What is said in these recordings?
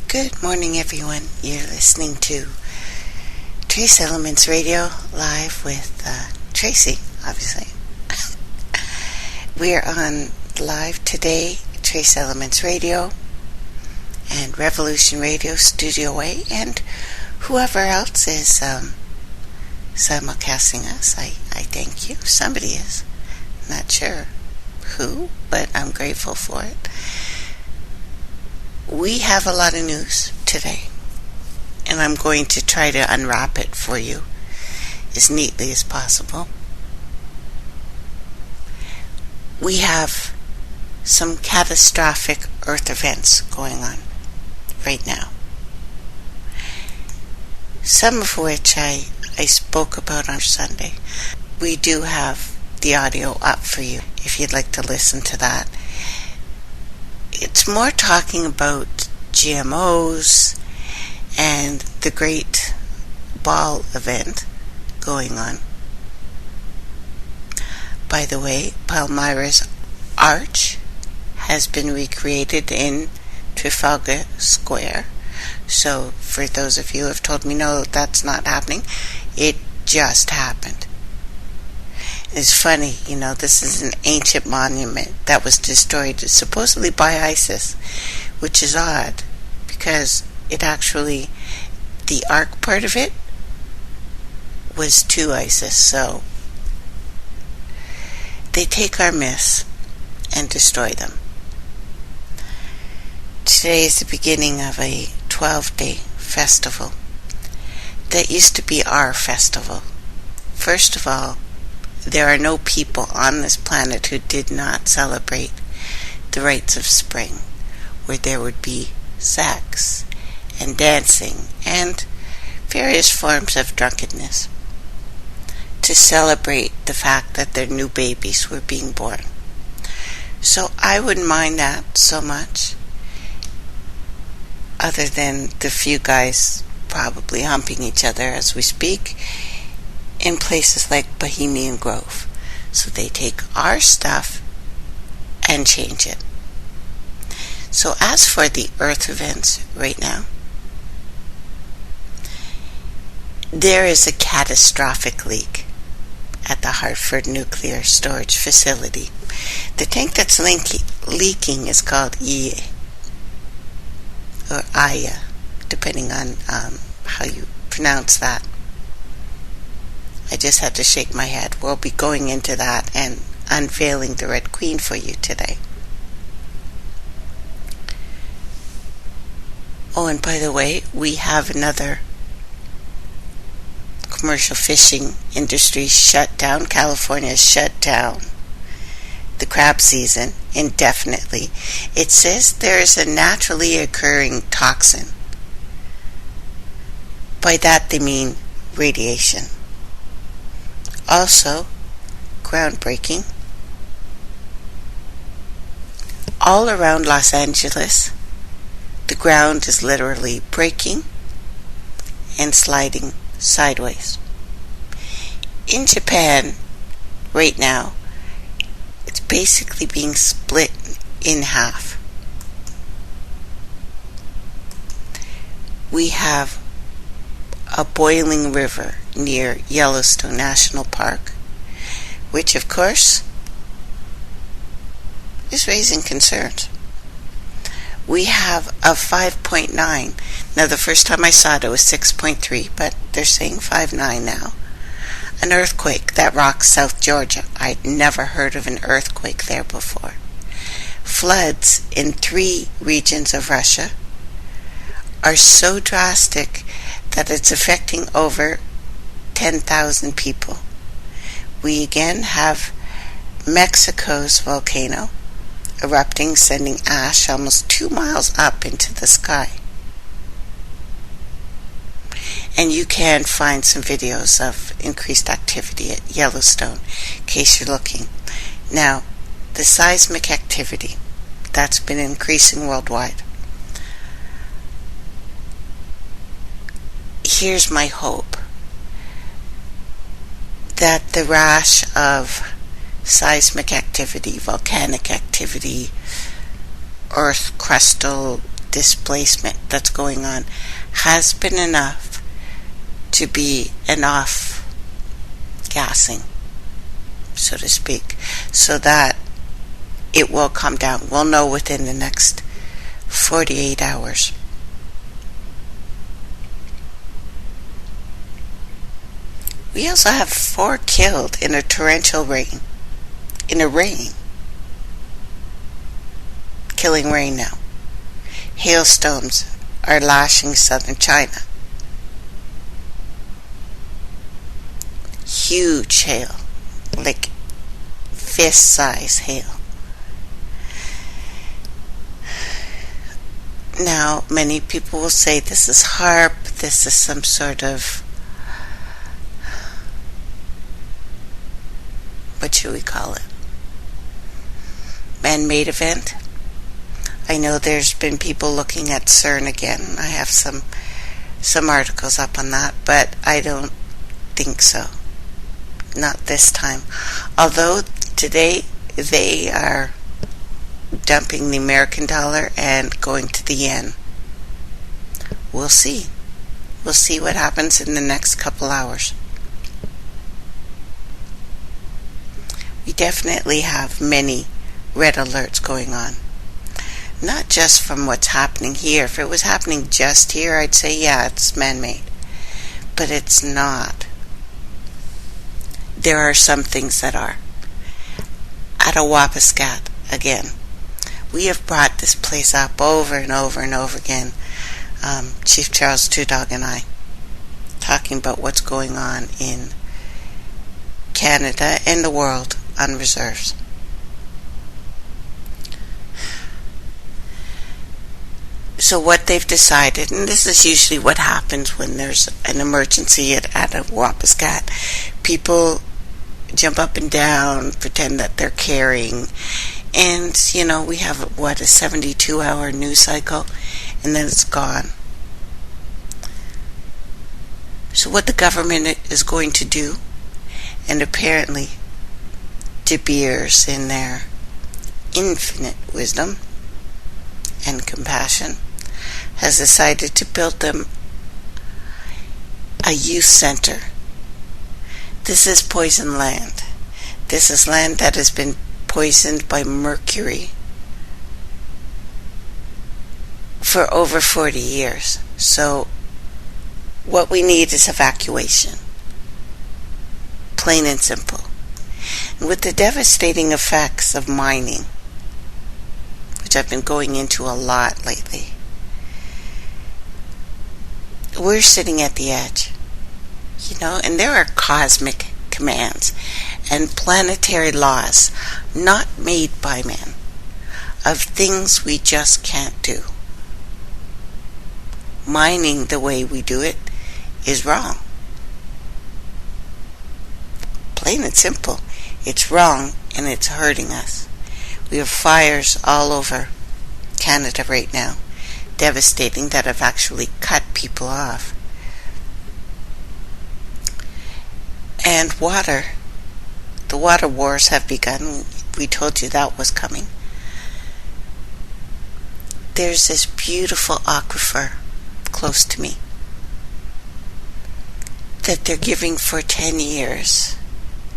Good morning, everyone. You're listening to Trace Elements Radio live with Tracey, obviously. We're on live today, Trace Elements Radio and Revolution Radio Studio A, and whoever else is simulcasting us. I thank you. Somebody is. Not sure who, but I'm grateful for it. We have a lot of news today, and I'm going to try to unwrap it for you as neatly as possible. We have some catastrophic Earth events going on right now, some of which I spoke about on Sunday. We do have the audio up for you if you'd like to listen to that. It's more talking about GMOs and the great ball event going on. By the way, Palmyra's Arch has been recreated in Trafalgar Square. So for those of you who have told me no, that's not happening, it just happened. It's funny, this is an ancient monument that was destroyed supposedly by ISIS, which is odd because it actually, the Ark part of it was to ISIS, so they take our myths and destroy them. Today is the beginning of a 12-day festival that used to be our festival. First of all, there are no people on this planet who did not celebrate the rites of spring, where there would be sex and dancing and various forms of drunkenness to celebrate the fact that their new babies were being born. So I wouldn't mind that so much, other than the few guys probably humping each other as we speak in places like Bohemian Grove. So they take our stuff and change it. So as for the Earth events right now, there is a catastrophic leak at the Hartford Nuclear Storage Facility. The tank that's leaking is called EA, or Aya, depending on how you pronounce that. I just had to shake my head. We'll be going into that and unveiling the Red Queen for you today. Oh, and by the way, we have another commercial fishing industry shut down. California is shut down the crab season indefinitely. It says there is a naturally occurring toxin. By that they mean radiation. Also, groundbreaking, all around Los Angeles, the ground is literally breaking and sliding sideways. In Japan, right now, it's basically being split in half. We have a boiling river near Yellowstone National Park, which of course is raising concerns. We have a 5.9. Now the first time I saw it, it was 6.3, but they're saying 5.9 now. An earthquake that rocks South Georgia. I'd never heard of an earthquake there before. Floods in 3 regions of Russia are so drastic that it's affecting over 10,000 people. We again have Mexico's volcano erupting, sending ash almost 2 miles up into the sky. And you can find some videos of increased activity at Yellowstone, in case you're looking. Now, the seismic activity, that's been increasing worldwide. Here's my hope, that the rash of seismic activity, volcanic activity, earth crustal displacement that's going on has been enough to be an off-gassing, so to speak, so that it will come down. We'll know within the next 48 hours. We also have 4 killed in a torrential rain. In a rain. Killing rain now. Hailstones are lashing southern China. Huge hail. Like fist-size hail. Now, many people will say this is HARP, this is some sort of, what should we call it? Man-made event. I know there's been people looking at CERN again. I have some articles up on that, but I don't think so. Not this time. Although today they are dumping the American dollar and going to the yen. We'll see. We'll see what happens in the next couple hours. We definitely have many red alerts going on. Not just from what's happening here. If it was happening just here, I'd say, yeah, it's man-made. But it's not. There are some things that are. At Awapiskat, again, we have brought this place up over and over and over again. Chief Charles Tudog and I, talking about what's going on in Canada and the world on reserves. So what they've decided, and this is usually what happens when there's an emergency at a Wapiskat, people jump up and down, pretend that they're carrying, and, we have, a 72-hour news cycle, and then it's gone. So what the government is going to do, and apparently De Beers, in their infinite wisdom and compassion, has decided to build them a youth center. This is poison land. This is land that has been poisoned by mercury for over 40 years. So what we need is evacuation. Plain and simple. And with the devastating effects of mining, which I've been going into a lot lately, we're sitting at the edge, and there are cosmic commands and planetary laws not made by man of things we just can't do. Mining the way we do it is wrong. Plain and simple. It's wrong and it's hurting us. We have fires all over Canada right now, devastating, that have actually cut people off. And water. The water wars have begun. We told you that was coming. There's this beautiful aquifer close to me that they're giving for 10 years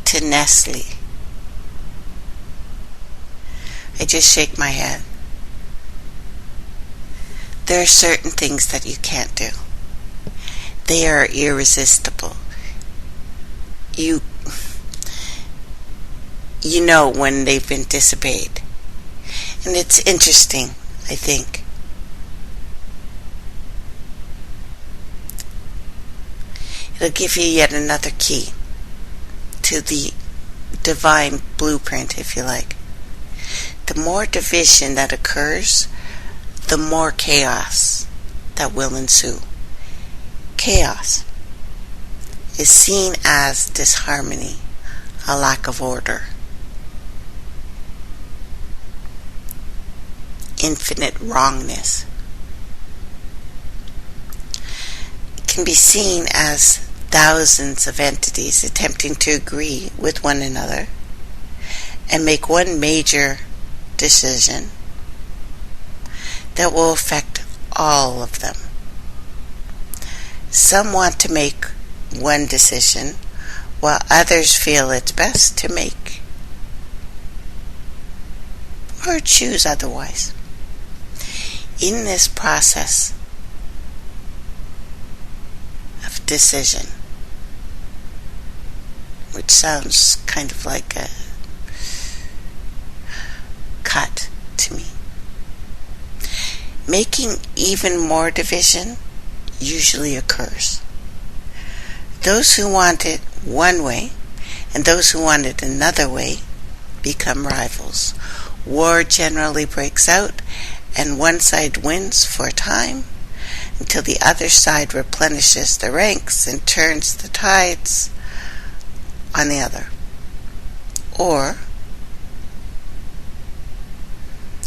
to Nestle. I just shake my head. There are certain things that you can't do. They are irresistible. You know when they've been disobeyed. And it's interesting, I think. It'll give you yet another key to the divine blueprint, if you like. The more division that occurs, the more chaos that will ensue. Chaos is seen as disharmony, a lack of order, infinite wrongness. It can be seen as thousands of entities attempting to agree with one another and make one major decision that will affect all of them. Some want to make one decision, while others feel it's best to make or choose otherwise. In this process of decision, which sounds kind of like a cut to me, making even more division usually occurs. Those who want it one way and those who want it another way become rivals. War generally breaks out, and one side wins for a time until the other side replenishes the ranks and turns the tides on the other. Or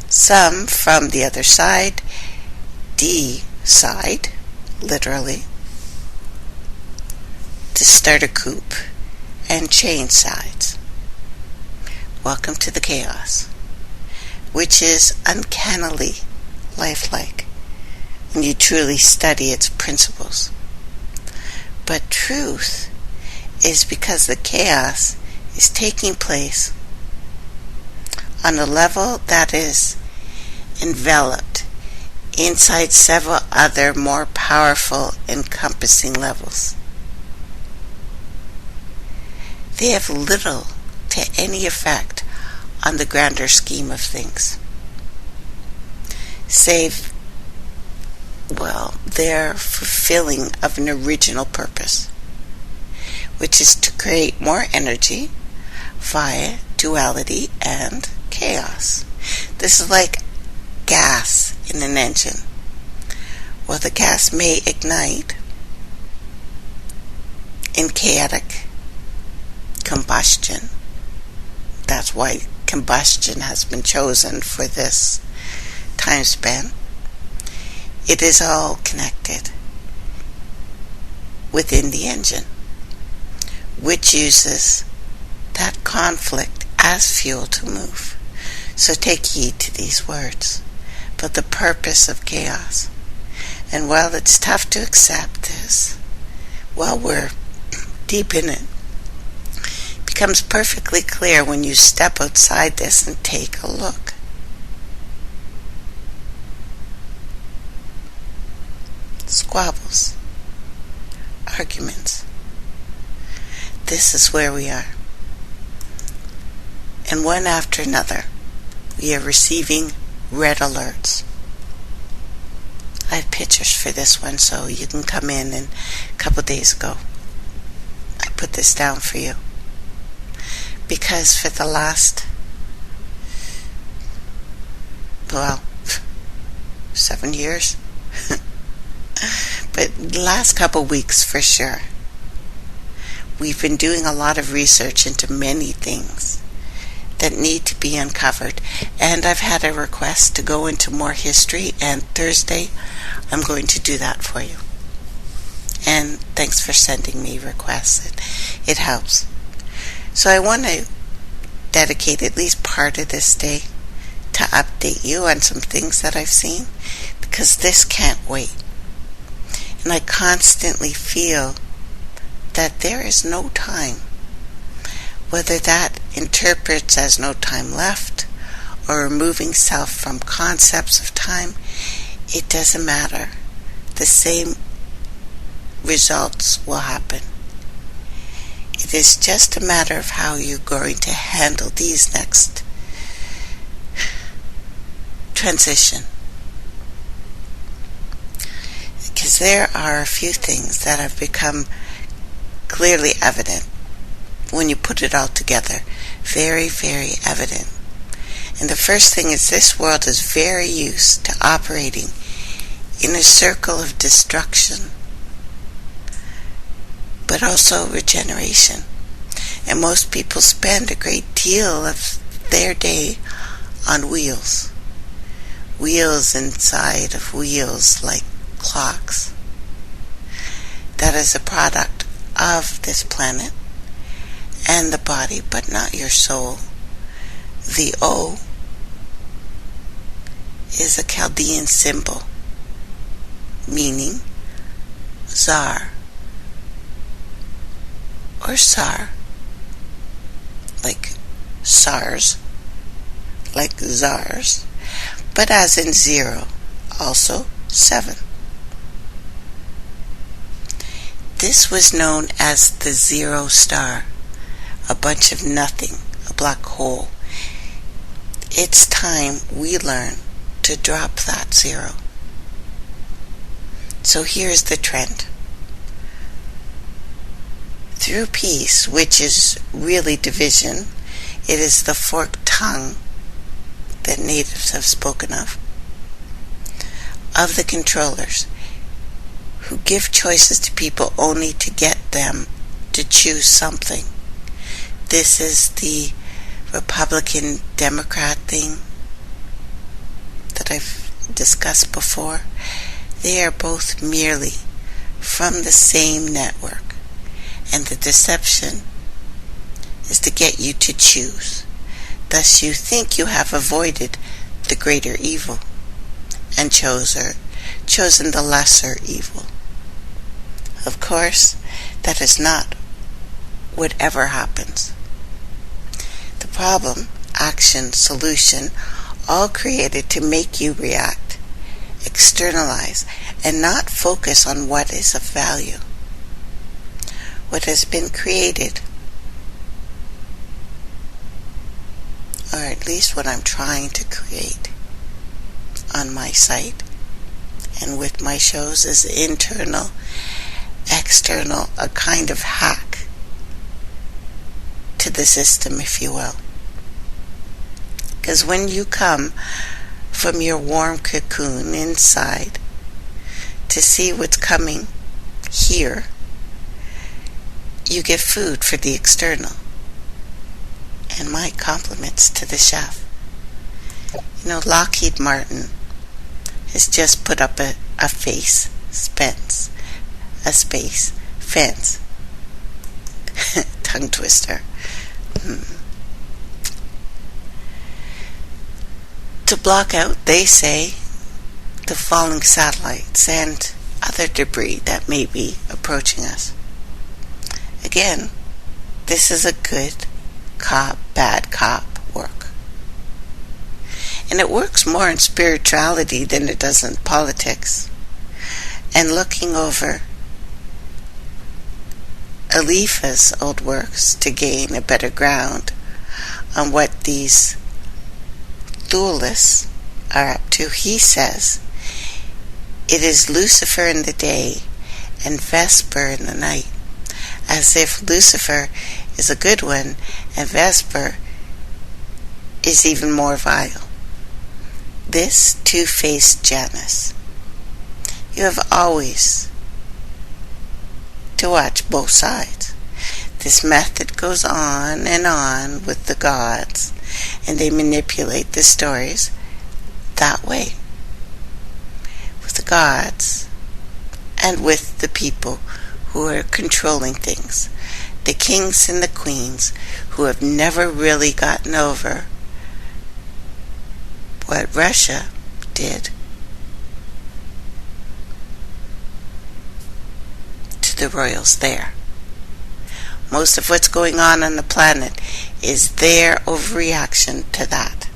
some from the other side decide, literally, to start a coup and change sides. Welcome to the chaos, which is uncannily lifelike when you truly study its principles. But truth is because the chaos is taking place on a level that is enveloped inside several other more powerful, encompassing levels. They have little to any effect on the grander scheme of things, save, their fulfilling of an original purpose, which is to create more energy via duality and chaos. This is like gas in an engine. Well, the gas may ignite in chaotic combustion. That's why combustion has been chosen for this time span. It is all connected within the engine, which uses that conflict as fuel to move. So take heed to these words. But the purpose of chaos, and while it's tough to accept this, while we're deep in it, becomes perfectly clear when you step outside this and take a look. Squabbles, arguments. This is where we are. And one after another, we are receiving red alerts. I have pictures for this one, so you can come in. And a couple days ago, I put this down for you. Because for the last, 7 years, but the last couple weeks for sure, we've been doing a lot of research into many things that need to be uncovered. And I've had a request to go into more history, and Thursday I'm going to do that for you. And thanks for sending me requests. It helps. So I want to dedicate at least part of this day to update you on some things that I've seen, because this can't wait. And I constantly feel that there is no time. Whether that interprets as no time left or removing self from concepts of time, it doesn't matter. The same results will happen. It is just a matter of how you're going to handle these next transition. Because there are a few things that have become clearly evident when you put it all together. Very, very evident. And the first thing is this world is very used to operating in a circle of destruction, but also regeneration. And most people spend a great deal of their day on wheels. Wheels inside of wheels, like clocks. That is a product of this planet and the body, but not your soul. The O is a Chaldean symbol meaning czar or Tsar, like SARS, like czars, but as in 0, also 7. This was known as the zero star, a bunch of nothing, a black hole. It's time we learn to drop that 0. So here's the trend. Through peace, which is really division, it is the forked tongue that natives have spoken of the controllers, who give choices to people only to get them to choose something. This is the Republican Democrat thing that I've discussed before. They are both merely from the same network, and the deception is to get you to choose. Thus you think you have avoided the greater evil and chosen the lesser evil. Of course, that is not what ever happens. The problem, action, solution, all created to make you react, externalize, and not focus on what is of value. What has been created, or at least what I'm trying to create on my site and with my shows, is internal, external, a kind of hack to the system, if you will. Because when you come from your warm cocoon inside to see what's coming here, you get food for the external. And my compliments to the chef. You know, Lockheed Martin has just put up a space fence. Tongue twister. To block out, they say, the falling satellites and other debris that may be approaching us. Again, this is a good cop, bad cop work. And it works more in spirituality than it does in politics. And looking over Alifa's old works to gain a better ground on what these dualists are up to, he says, it is Lucifer in the day and Vesper in the night, as if Lucifer is a good one and Vesper is even more vile. This two-faced Janus. You have always to watch both sides. This method goes on and on with the gods, and they manipulate the stories that way. With the gods and with the people who are controlling things. The kings and the queens who have never really gotten over what Russia did to the royals there. Most of what's going on the planet is their overreaction to that.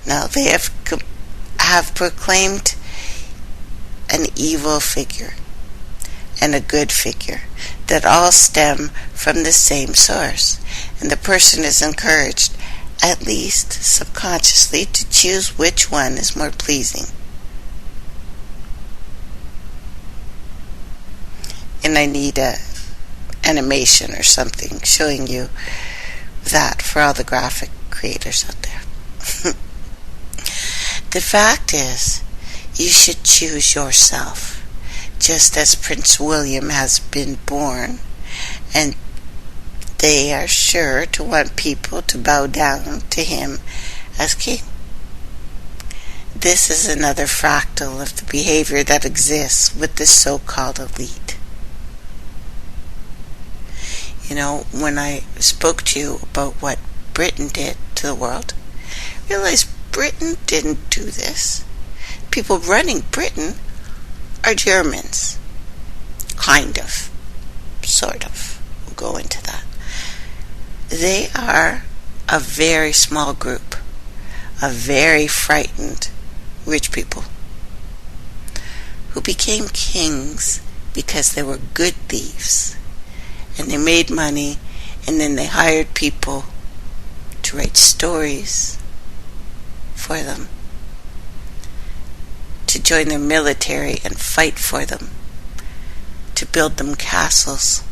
Now they have proclaimed an evil figure and a good figure that all stem from the same source, and the person is encouraged, at least subconsciously, to choose which one is more pleasing. And I need a animation or something showing you that for all the graphic creators out there. The fact is, you should choose yourself, just as Prince William has been born, and they are sure to want people to bow down to him as king. This is another fractal of the behavior that exists with the so-called elite. You know, when I spoke to you about what Britain did to the world, realize Britain didn't do this. people running Britain are Germans. Kind of. Sort of. We'll go into that. They are a very small group of very frightened rich people who became kings because they were good thieves, and they made money, and then they hired people to write stories for them, to join their military and fight for them, to build them castles.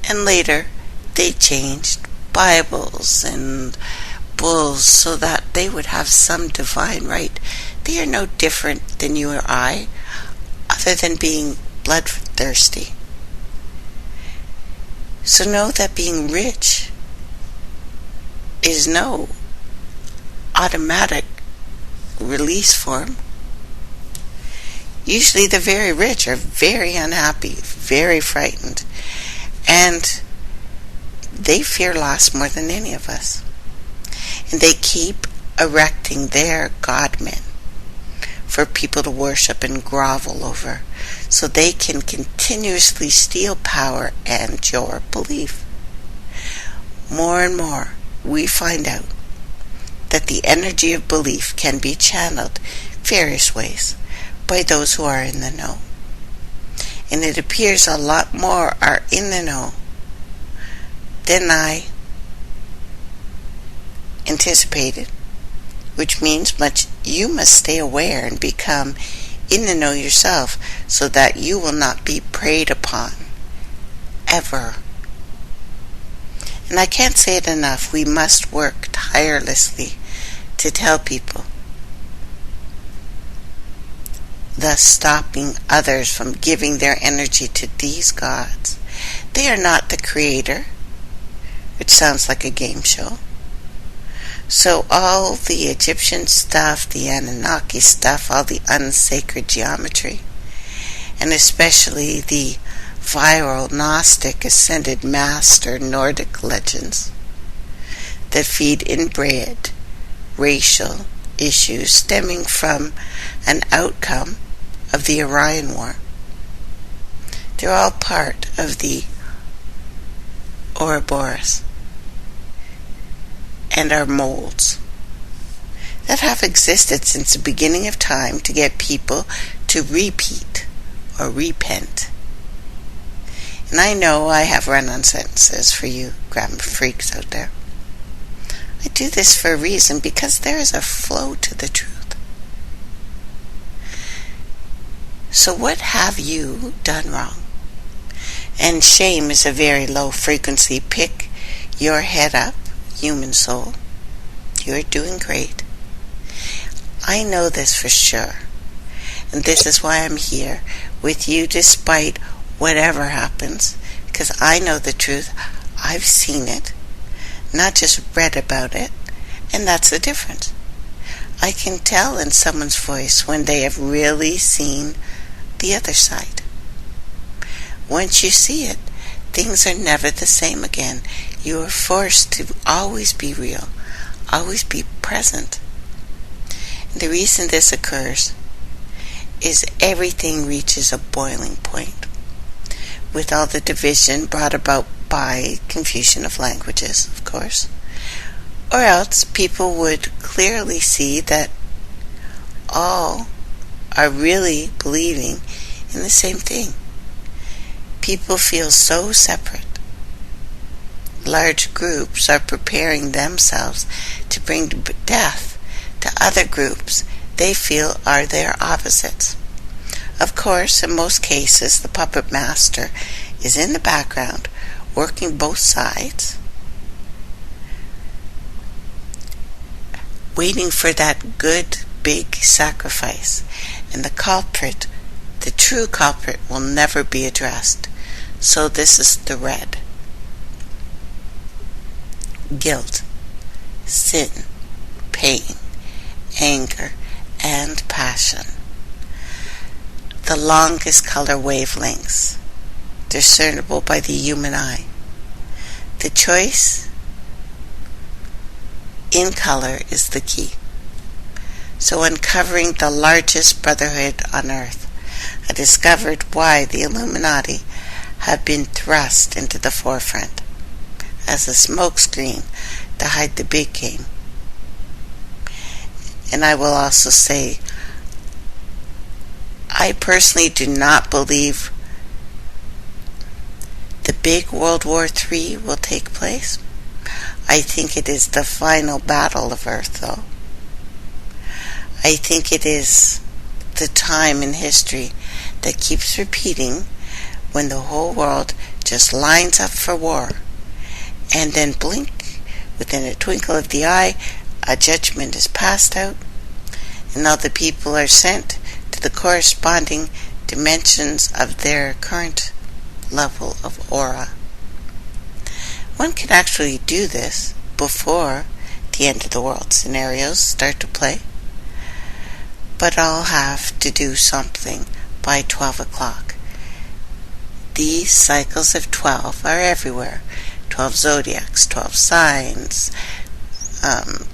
And later they changed Bibles and bulls so that they would have some divine right. They are no different than you or I, other than being bloodthirsty. So know that being rich is no automatic release form. Usually the very rich are very unhappy, very frightened, and they fear loss more than any of us. And they keep erecting their godmen for people to worship and grovel over, so they can continuously steal power and your belief. More and more, we find out that the energy of belief can be channeled various ways by those who are in the know. And it appears a lot more are in the know than I anticipated, which means you must stay aware and become in the know yourself so that you will not be preyed upon ever. And I can't say it enough, we must work tirelessly to tell people, thus stopping others from giving their energy to these gods. They are not the creator, which sounds like a game show. So all the Egyptian stuff, the Anunnaki stuff, all the unsacred geometry, and especially the viral Gnostic ascended master Nordic legends that feed inbred racial issues stemming from an outcome of the Orion War. They're all part of the Ouroboros and are molds that have existed since the beginning of time to get people to repeat or repent. And I know I have run-on sentences for you grammar freaks out there. I do this for a reason, because there is a flow to the truth. So what have you done wrong? And shame is a very low frequency. Pick your head up, human soul. You're doing great. I know this for sure. And this is why I'm here with you despite whatever happens, because I know the truth. I've seen it, not just read about it, and that's the difference. I can tell in someone's voice when they have really seen the other side. Once you see it, things are never the same again. You are forced to always be real, always be present. And the reason this occurs is everything reaches a boiling point with all the division brought about by confusion of languages, of course. Or else people would clearly see that all are really believing in the same thing. People feel so separate. Large groups are preparing themselves to bring death to other groups they feel are their opposites. Of course, in most cases, the puppet master is in the background, working both sides, waiting for that good big sacrifice. And the culprit, the true culprit, will never be addressed. So this is the red. Guilt, sin, pain, anger, and passion. The longest color wavelengths discernible by the human eye. The choice in color is the key. So uncovering the largest brotherhood on earth, I discovered why the Illuminati have been thrust into the forefront as a smokescreen to hide the big game. And I will also say, I personally do not believe the big World War III will take place. I think it is the final battle of Earth, though. I think it is the time in history that keeps repeating when the whole world just lines up for war, and then blink, within a twinkle of the eye, a judgment is passed out, and all the people are sent to the corresponding dimensions of their current level of aura. One can actually do this before the end of the world scenarios start to play, but I'll have to do something by 12 o'clock. These cycles of 12 are everywhere. 12 zodiacs, 12 signs,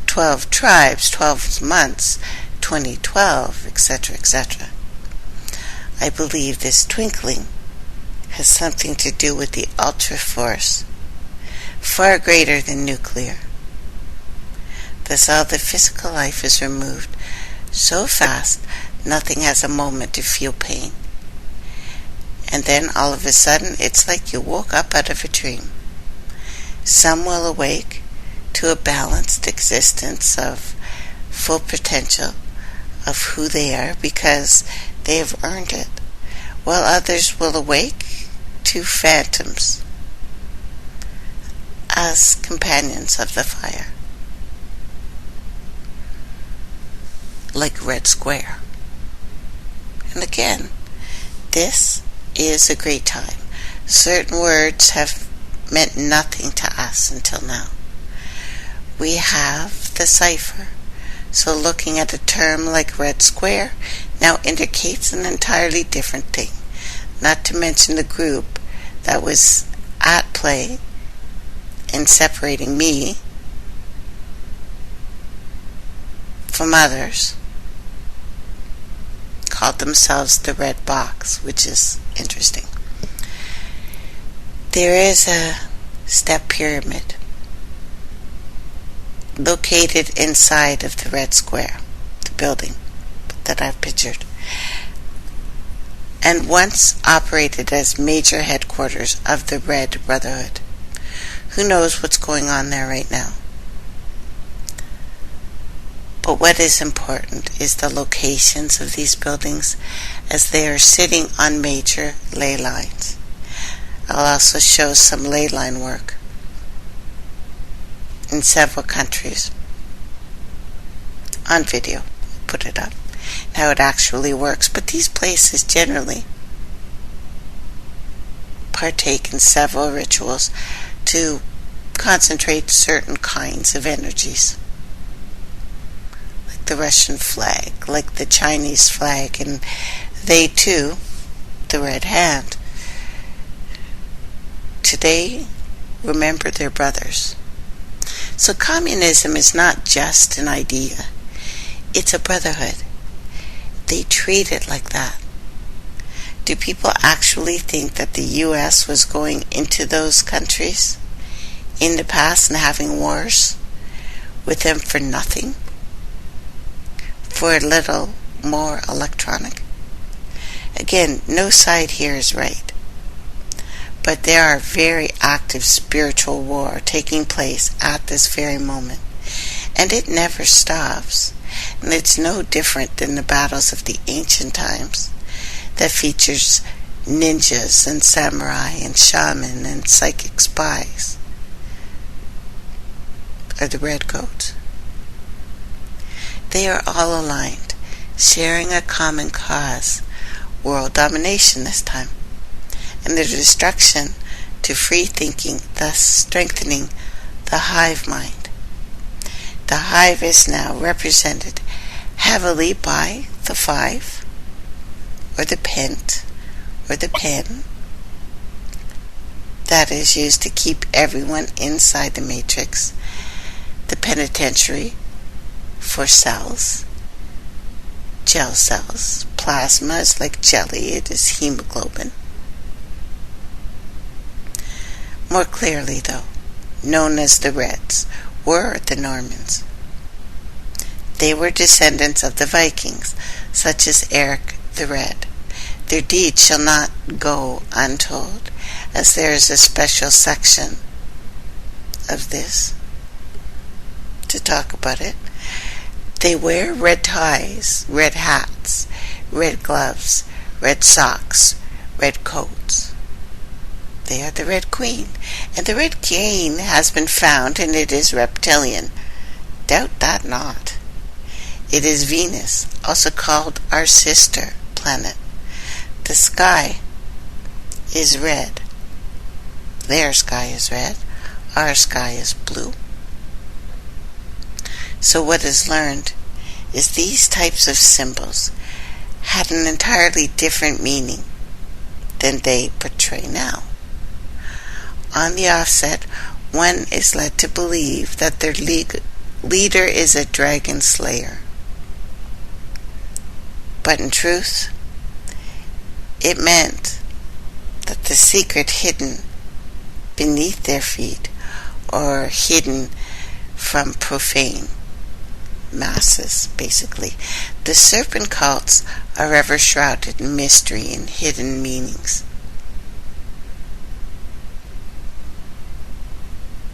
12 tribes, 12 months, 2012, etc., etc. I believe this twinkling has something to do with the ultra force, far greater than nuclear. Thus all the physical life is removed so fast nothing has a moment to feel pain. And then all of a sudden it's like you woke up out of a dream. Some will awake to a balanced existence of full potential of who they are because they have earned it, while others will awake to phantoms as companions of the fire, like Red Square. And again, this is a great time. Certain words have meant nothing to us until now. We have the cipher, so looking at a term like Red Square now indicates an entirely different thing, not to mention the group that was at play in separating me from others, called themselves the Red Box, which is interesting. There is a step pyramid located inside of the Red Square, the building that I've pictured, and once operated as major headquarters of the Red Brotherhood. Who knows what's going on there right now? But what is important is the locations of these buildings as they are sitting on major ley lines. I'll also show some ley line work in several countries on video. Put it up. How it actually works. But these places generally partake in several rituals to concentrate certain kinds of energies. Like the Russian flag, like the Chinese flag, and they too, the Red Hand, today remember their brothers. So communism is not just an idea, it's a brotherhood. They treat it like that. Do people actually think that the U.S. was going into those countries in the past and having wars with them for nothing? For a little more electronic? Again, no side here is right. But there are very active spiritual war taking place at this very moment. And it never stops. And it's no different than the battles of the ancient times that features ninjas and samurai and shaman and psychic spies, or the red coats. They are all aligned, sharing a common cause, world domination this time, and the destruction to free thinking, thus strengthening the hive mind. The hive is now represented heavily by the 5, or the pent, or the pen, that is used to keep everyone inside the matrix, the penitentiary for cells, gel cells. Plasma is like jelly, it is hemoglobin. More clearly, though, known as the Reds, were the Normans. They were descendants of the Vikings, such as Eric the Red. Their deeds shall not go untold, as there is a special section of this to talk about it. They wear red ties, red hats, red gloves, red socks, red coats. They are the Red Queen, and the Red Queen has been found, and it is reptilian. Doubt that not. It is Venus, also called our sister planet. The sky is red. Their sky is red. Our sky is blue. So what is learned is these types of symbols had an entirely different meaning than they portray now. On the offset, one is led to believe that their leader is a dragon slayer. But in truth, it meant that the secret hidden beneath their feet, or hidden from profane masses, basically. The serpent cults are ever shrouded in mystery and hidden meanings.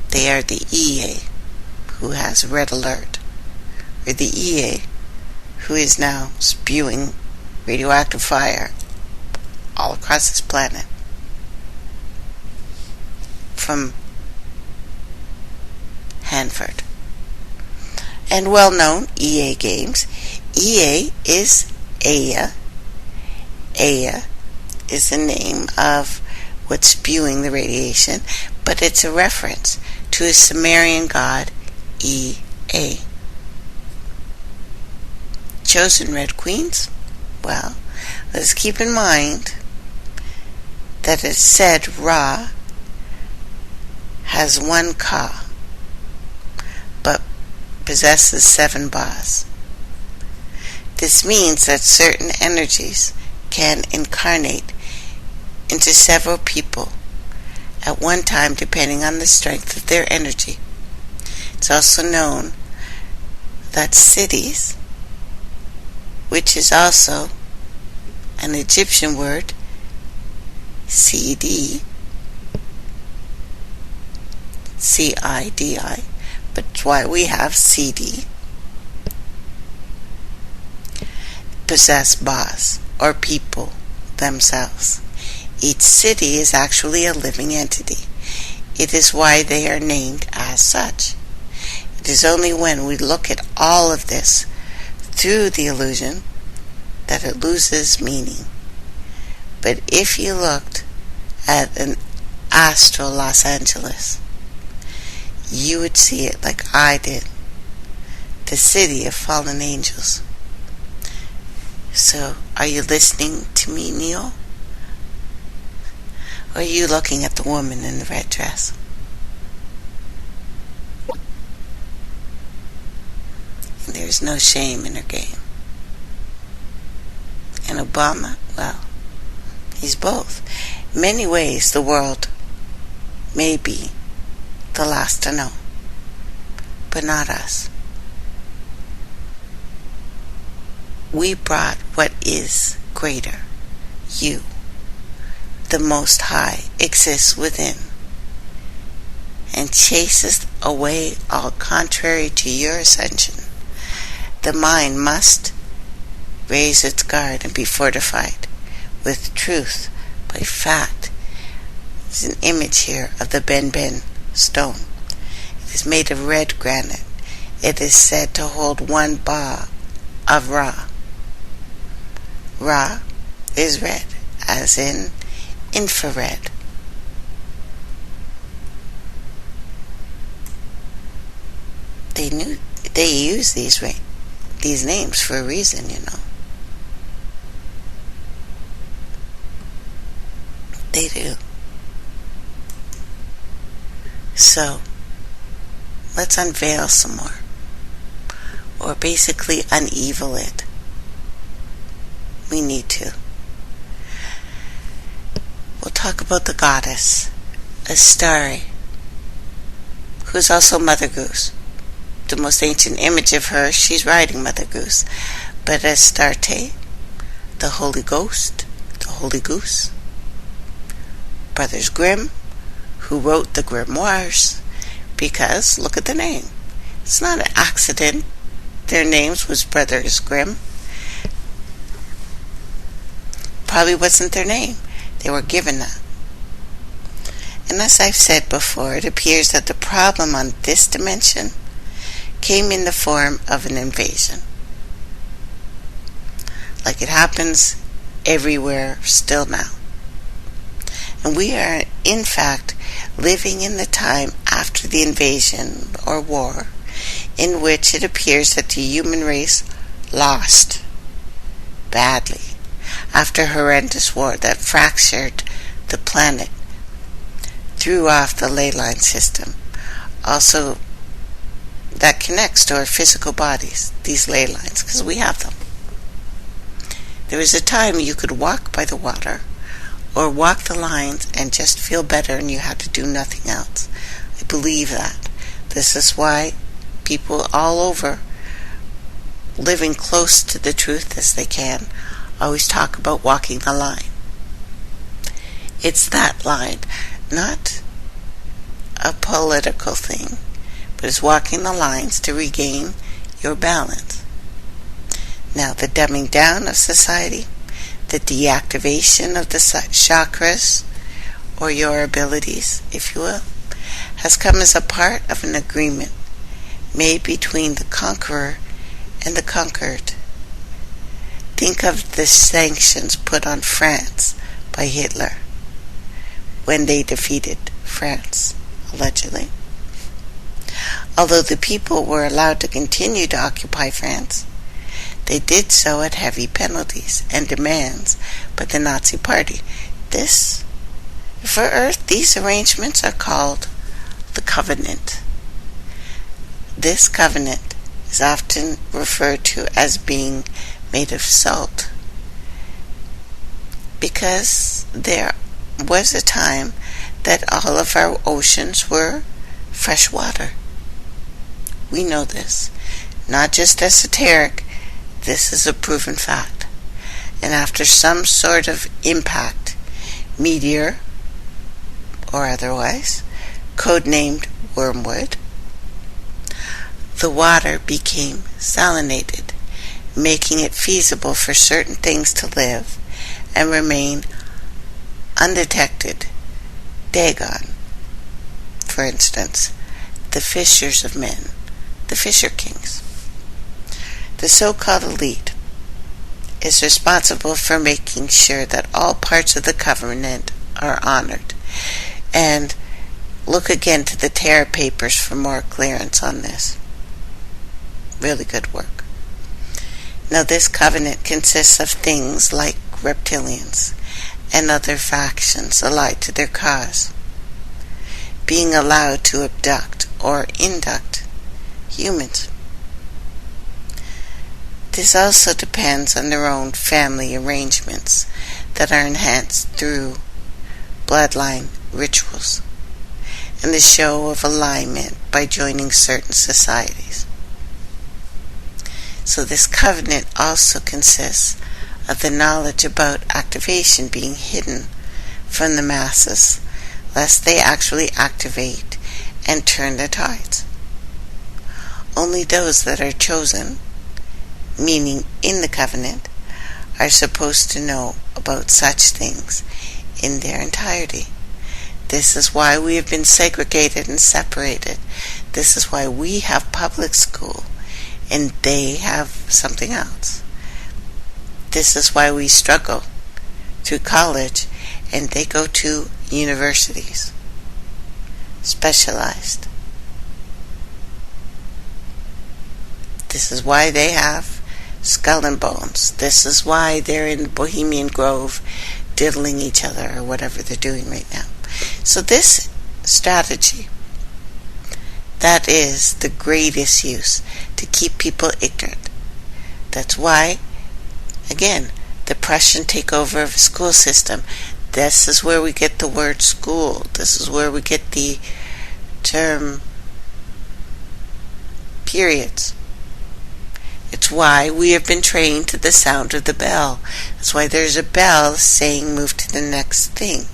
They are the EA, who has red alert, or the EA, who is now spewing radioactive fire all across this planet. From Hanford. And well-known EA games. EA is Ea. Ea is the name of what's spewing the radiation, but it's a reference to a Sumerian god, Ea. Chosen Red Queens? Well, let's keep in mind that it said Ra has one Ka, but possesses 7 Bas. This means that certain energies can incarnate into several people at one time depending on the strength of their energy. It's also known that cities, which is also an Egyptian word, CD, C-I-D-I, but it's why we have CD, possess Bas, or people themselves. Each city is actually a living entity. It is why they are named as such. It is only when we look at all of this through the illusion that it loses meaning. But if you looked at an astral Los Angeles, you would see it like I did, the city of fallen angels. So, are you listening to me, Neil? Or are you looking at the woman in the red dress? And there's no shame in her game. And Obama, well, he's both. In many ways, the world may be the last to know, but not us. We brought what is greater. You, the Most High, exists within and chases away all contrary to your ascension. The mind must raise its guard and be fortified with truth by fact. There's an image here of the Ben stone. It is made of red granite. It is said to hold 1 Ba of Ra. Ra is red, as in infrared. They use these names for a reason, you know. They do. So, let's unveil some more. Or basically unevil it. we need to. We'll talk about the goddess, Astarte, who's also Mother Goose. The most ancient image of her, she's riding Mother Goose. But Astarte, the Holy Ghost, the Holy Goose, Brothers Grimm, who wrote the grimoires, because look at the name. It's not an accident. Their names was Brothers Grimm. Probably wasn't their name. They were given that. And as I've said before, it appears that the problem on this dimension came in the form of an invasion. Like it happens everywhere still now. And we are, in fact, living in the time after the invasion or war, in which it appears that the human race lost badly after a horrendous war that fractured the planet, threw off the ley line system, also that connects to our physical bodies, these ley lines, because we have them. There was a time you could walk by the water or walk the lines and just feel better, and you had to do nothing else. I believe that. This is why people all over, living close to the truth as they can, always talk about walking the line. It's that line, not a political thing, but it's walking the lines to regain your balance. Now, the dumbing down of society, the deactivation of the chakras, or your abilities, if you will, has come as a part of an agreement made between the conqueror and the conquered. Think of the sanctions put on France by Hitler when they defeated France, allegedly. Although the people were allowed to continue to occupy France, they did so at heavy penalties and demands by the Nazi Party. This, for Earth, these arrangements are called the Covenant. This covenant is often referred to as being made of salt, because there was a time that all of our oceans were fresh water. We know this. Not just esoteric, this is a proven fact. And after some sort of impact, meteor or otherwise, codenamed wormwood, the water became salinated, making it feasible for certain things to live and remain undetected. Dagon, for instance, the fishers of men, the fisher kings. The so-called elite is responsible for making sure that all parts of the covenant are honored. And look again to the Terra Papers for more clearance on this. Really good work. Now, this covenant consists of things like reptilians and other factions allied to their cause being allowed to abduct or induct humans. This also depends on their own family arrangements that are enhanced through bloodline rituals and the show of alignment by joining certain societies. So this covenant also consists of the knowledge about activation being hidden from the masses, lest they actually activate and turn the tides. Only those that are chosen, meaning in the covenant, are supposed to know about such things in their entirety. This is why we have been segregated and separated. This is why we have public school and they have something else. This is why we struggle through college and they go to universities, specialized. This is why they have skull and bones. This is why they're in Bohemian Grove diddling each other or whatever they're doing right now. So this strategy, that is the greatest use to keep people ignorant. That's why, again, the Prussian takeover of the school system. This is where we get the word school. This is where we get the term periods. It's why we have been trained to the sound of the bell. That's why there's a bell saying move to the next thing.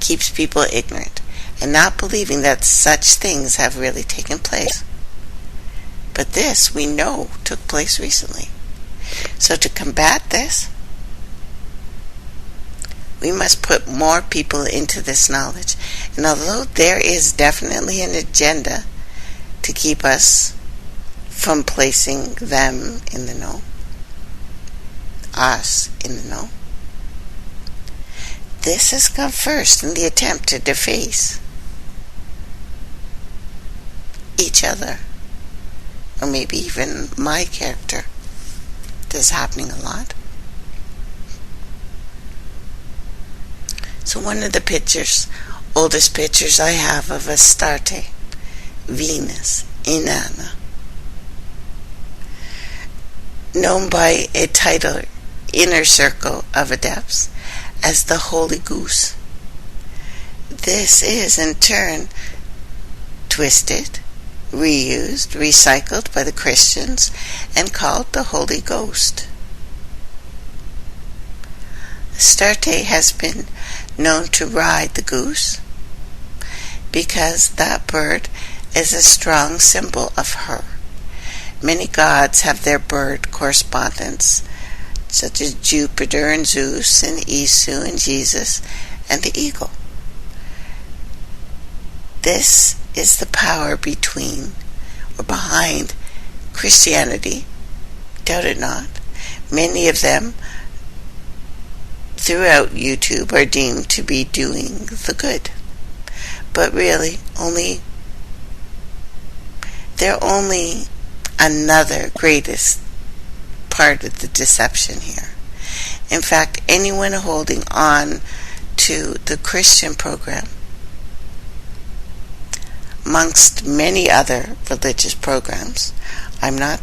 Keeps people ignorant and not believing that such things have really taken place. But this we know took place recently. So to combat this, we must put more people into this knowledge. And although there is definitely an agenda to keep us from placing them in the know, us in the know, this has come first in the attempt to deface each other, or maybe even my character. This is happening a lot. So one of the pictures, oldest pictures I have of Astarte, Venus, Inanna, known by a title, Inner Circle of Adepts, as the Holy Goose. This is in turn twisted, reused, recycled by the Christians and called the Holy Ghost. Astarte has been known to ride the goose because that bird is a strong symbol of her. Many gods have their bird correspondents, such as Jupiter and Zeus and Isu and Jesus and the eagle. This is the power between or behind Christianity. Doubt it not. Many of them throughout YouTube are deemed to be doing the good. But really, they're only another greatest part of the deception here. In fact, anyone holding on to the Christian program, amongst many other religious programs, I'm not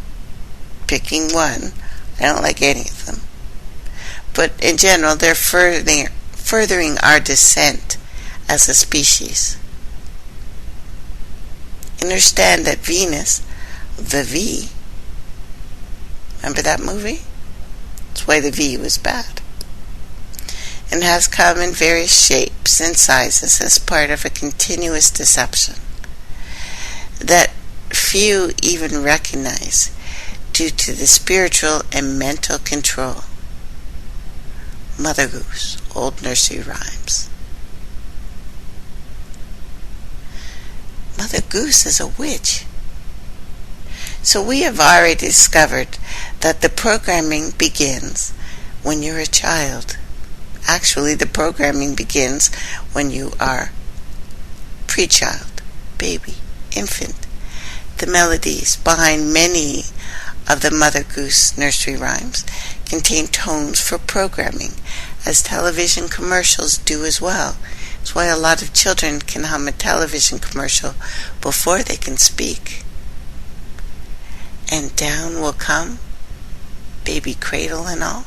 picking one, I don't like any of them, but in general they're furthering our descent as a species. Understand that Venus, the V, remember that movie? That's why the V was bad. And has come in various shapes and sizes as part of a continuous deception that few even recognize due to the spiritual and mental control. Mother Goose, old nursery rhymes. Mother Goose is a witch. So we have already discovered that the programming begins when you're a child. Actually, the programming begins when you are pre-child, baby, infant. The melodies behind many of the Mother Goose nursery rhymes contain tones for programming, as television commercials do as well. That's why a lot of children can hum a television commercial before they can speak. And down will come, baby cradle and all.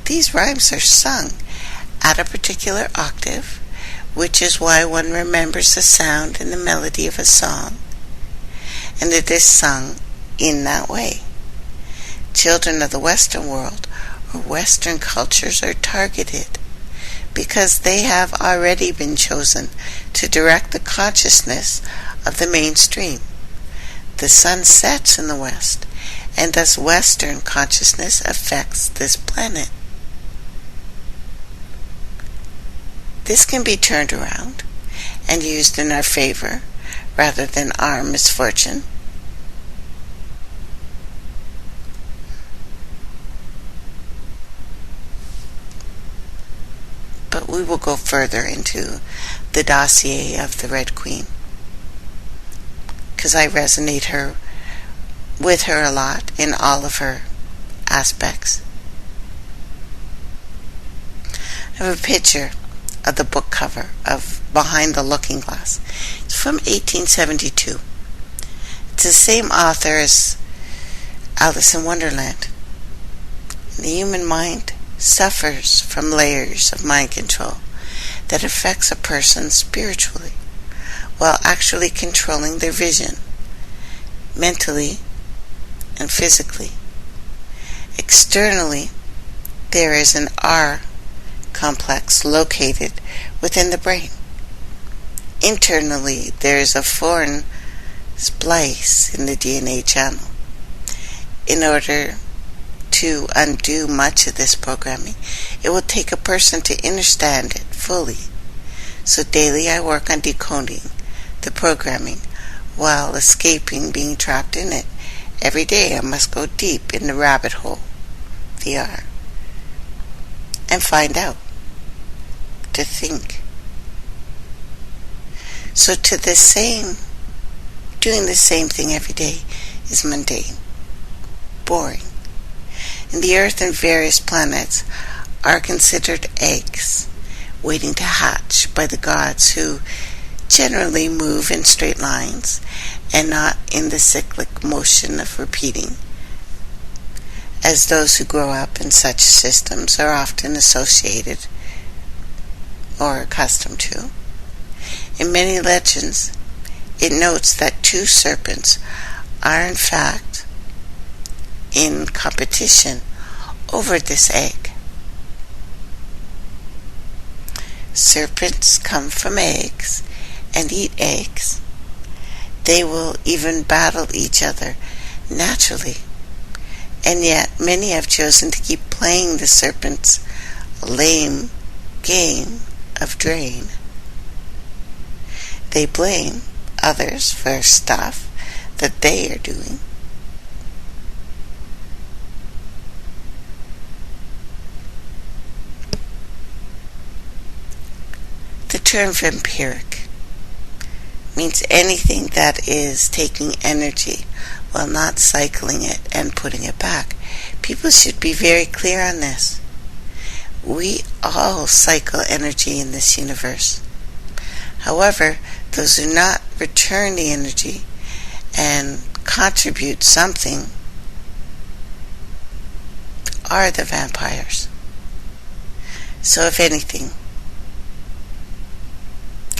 These rhymes are sung at a particular octave, which is why one remembers the sound and the melody of a song, and it is sung in that way. Children of the Western world or Western cultures are targeted because they have already been chosen to direct the consciousness of the mainstream. The sun sets in the West, and thus Western consciousness affects this planet. This can be turned around and used in our favor rather than our misfortune. But we will go further into the dossier of the Red Queen, because I resonate with her a lot in all of her aspects. I have a picture of the book cover of Behind the Looking Glass. It's from 1872. It's the same author as Alice in Wonderland. The human mind suffers from layers of mind control that affects a person spiritually while actually controlling their vision, mentally and physically. Externally, there is an R complex located within the brain. Internally, there is a foreign splice in the DNA channel. In order to undo much of this programming, it will take a person to understand it fully. So daily I work on decoding the programming while escaping being trapped in it. Every day I must go deep in the rabbit hole, the R, and find out, to think. So doing the same thing every day is mundane, boring. And the Earth and various planets are considered eggs waiting to hatch by the gods, who generally move in straight lines and not in the cyclic motion of repeating, as those who grow up in such systems are often associated or accustomed to. In many legends, it notes that two serpents are in fact in competition over this egg. Serpents come from eggs and eat eggs. They will even battle each other naturally, and yet many have chosen to keep playing the serpent's lame game of drain. They blame others for stuff that they are doing. The term vampiric means anything that is taking energy while not cycling it and putting it back. People should be very clear on this. We all cycle energy in this universe. However, those who not return the energy and contribute something are the vampires. So if anything,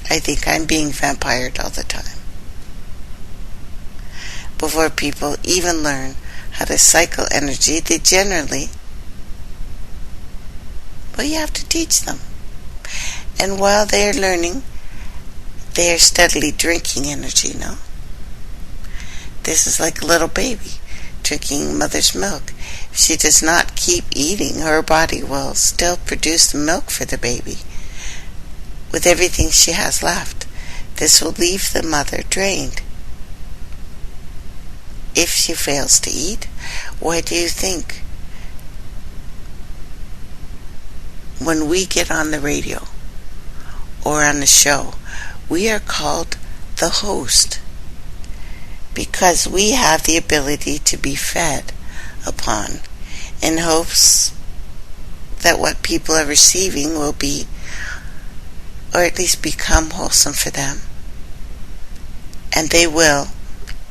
I think I'm being vampired all the time. Before people even learn how to cycle energy, they generally, you have to teach them. And while they are learning, they are steadily drinking energy, This is like a little baby drinking mother's milk. If she does not keep eating, her body will still produce the milk for the baby with everything she has left. This will leave the mother drained. If she fails to eat, why do you think when we get on the radio or on the show, we are called the host? Because we have the ability to be fed upon in hopes that what people are receiving will be, or at least become, wholesome for them. And they will,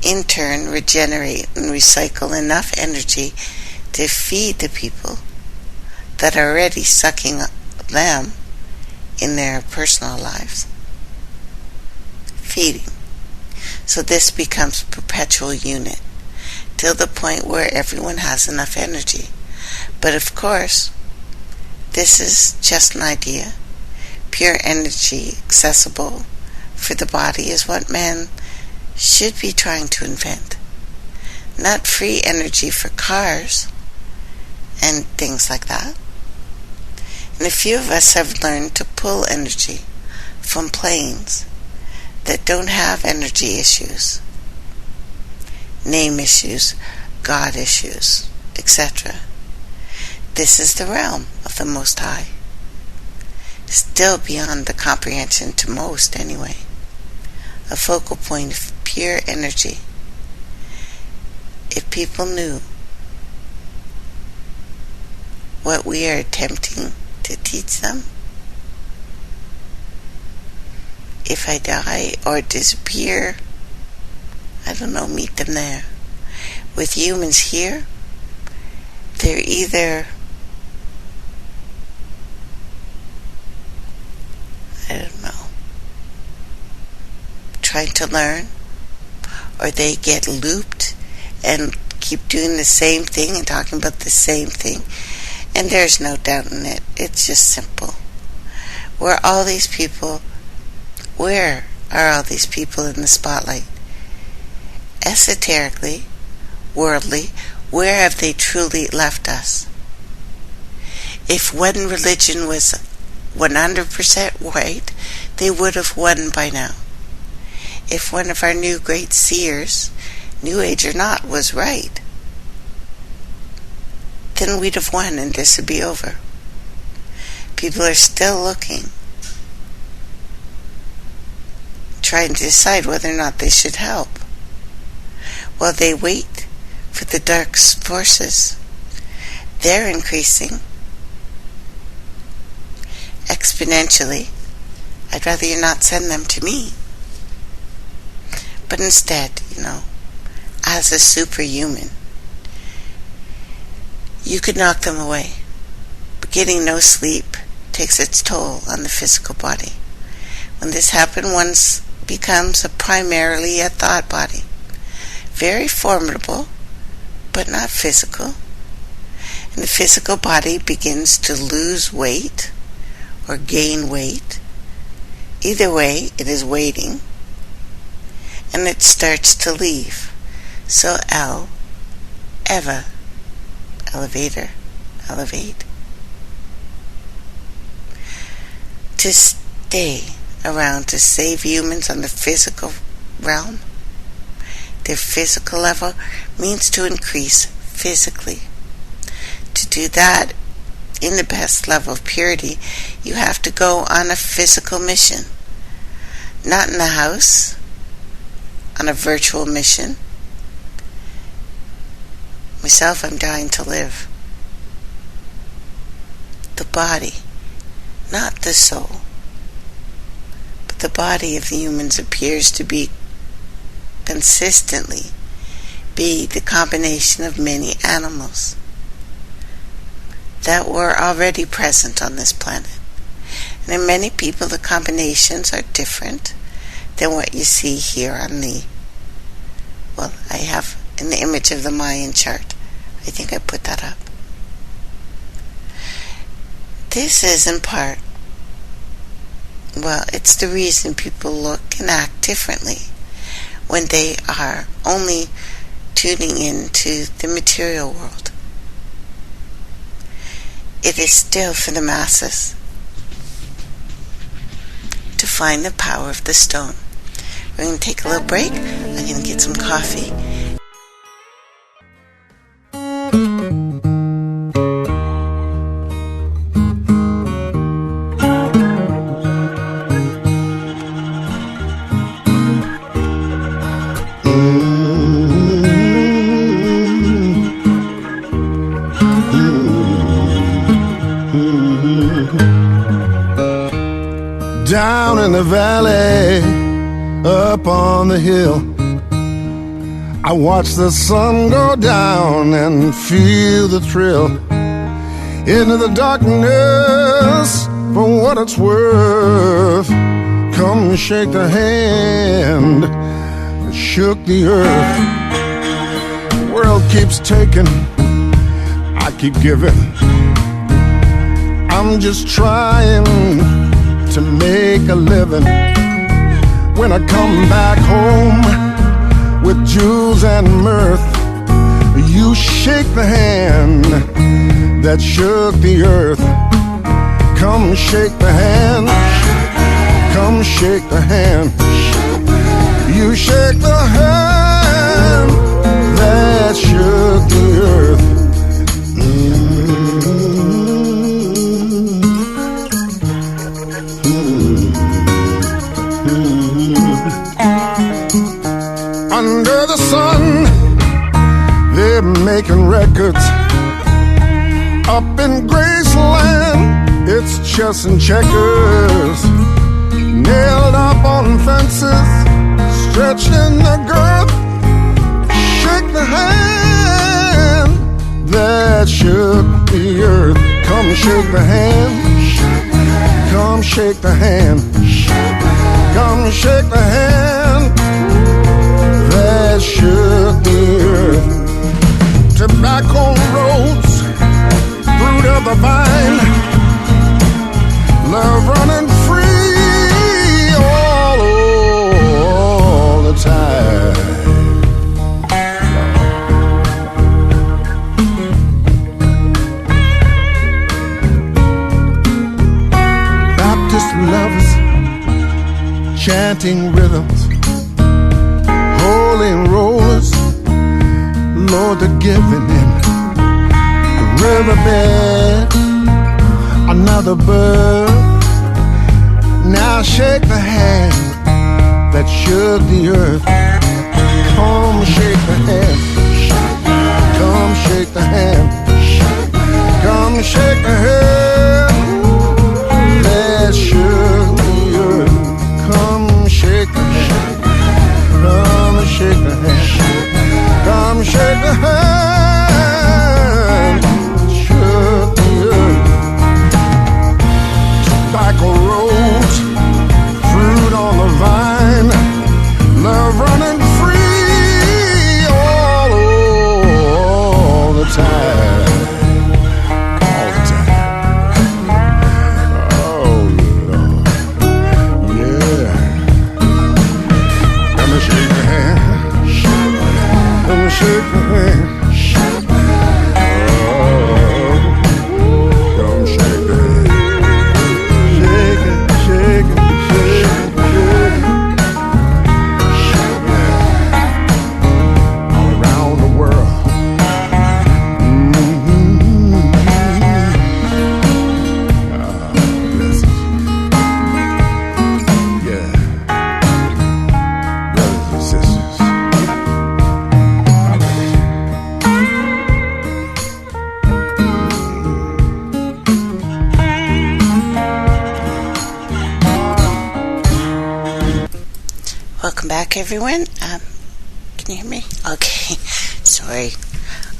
in turn, regenerate and recycle enough energy to feed the people that are already sucking them in their personal lives. Feeding. So this becomes a perpetual unit till the point where everyone has enough energy. But of course, this is just an idea. Pure energy accessible for the body is what man should be trying to invent. Not free energy for cars and things like that. And a few of us have learned to pull energy from planes that don't have energy issues, name issues, God issues, etc. This is the realm of the Most High. Still beyond the comprehension to most, anyway. A focal point of pure energy. If people knew what we are attempting to teach them, if I die or disappear, meet them there. With humans here, they're either trying to learn, or they get looped and keep doing the same thing and talking about the same thing. And there's no doubt in it. It's just simple. Where are all these people in the spotlight? Esoterically, worldly, where have they truly left us? If one religion was 100% white, they would have won by now. If one of our new great seers, New Age or not, was right, then we'd have won and this would be over. People are still looking, trying to decide whether or not they should help, while they wait for the dark forces. They're increasing exponentially. I'd rather you not send them to me, but instead, as a superhuman, you could knock them away. But getting no sleep takes its toll on the physical body. When this happens, one becomes primarily a thought body. Very formidable, but not physical. And the physical body begins to lose weight or gain weight. Either way, it is waiting. And it starts to leave. So elevator, elevate. To stay around to save humans on the physical realm, their physical level, means to increase physically. To do that in the best level of purity, you have to go on a physical mission. Not in the house, on a virtual mission. Myself, I'm dying to live. The body, not the soul, but the body of the humans appears to be consistently be the combination of many animals that were already present on this planet. And in many people, the combinations are different than what you see here on I have in the image of the Mayan chart. I think I put that up. This is in part, it's the reason people look and act differently when they are only tuning into the material world. It is still for the masses to find the power of the stone. We're going to take a little break. I'm going to get some coffee. Down in the valley, up on the hill, I watch the sun go down and feel the thrill. Into the darkness, for what it's worth, come shake the hand that shook the earth. The world keeps taking, I keep giving. I'm just trying to make a living. When I come back home with jewels and mirth, you shake the hand that shook the earth. Come shake the hand, come shake the hand. You shake the hand that shook the earth. Under the sun, they're making records. Up in Graceland, it's chess and checkers. Nailed up on fences, stretched in the girth. Shake the hand that shook the earth. Come shake the hand, come shake the hand. Come shake the hand that shook the earth. Tobacco roads, fruit of the vine, love running free all the time. Baptist lovers chanting rhythms, holy rollers, Lord, the giving in the riverbed, another bird. Now shake the hand that shook the earth. Come shake the hand, come shake the hand, come shake the hand that shook the earth. Come shake the hand, come shake the hand, come shake the hand that shook the earth. Tobacco roads, fruit on the vine, love running free all the time. All the time. Oh, Lord. Yeah. Let me shake the hand. Let me shake the hand. Welcome back, everyone. Can you hear me? Okay. Sorry.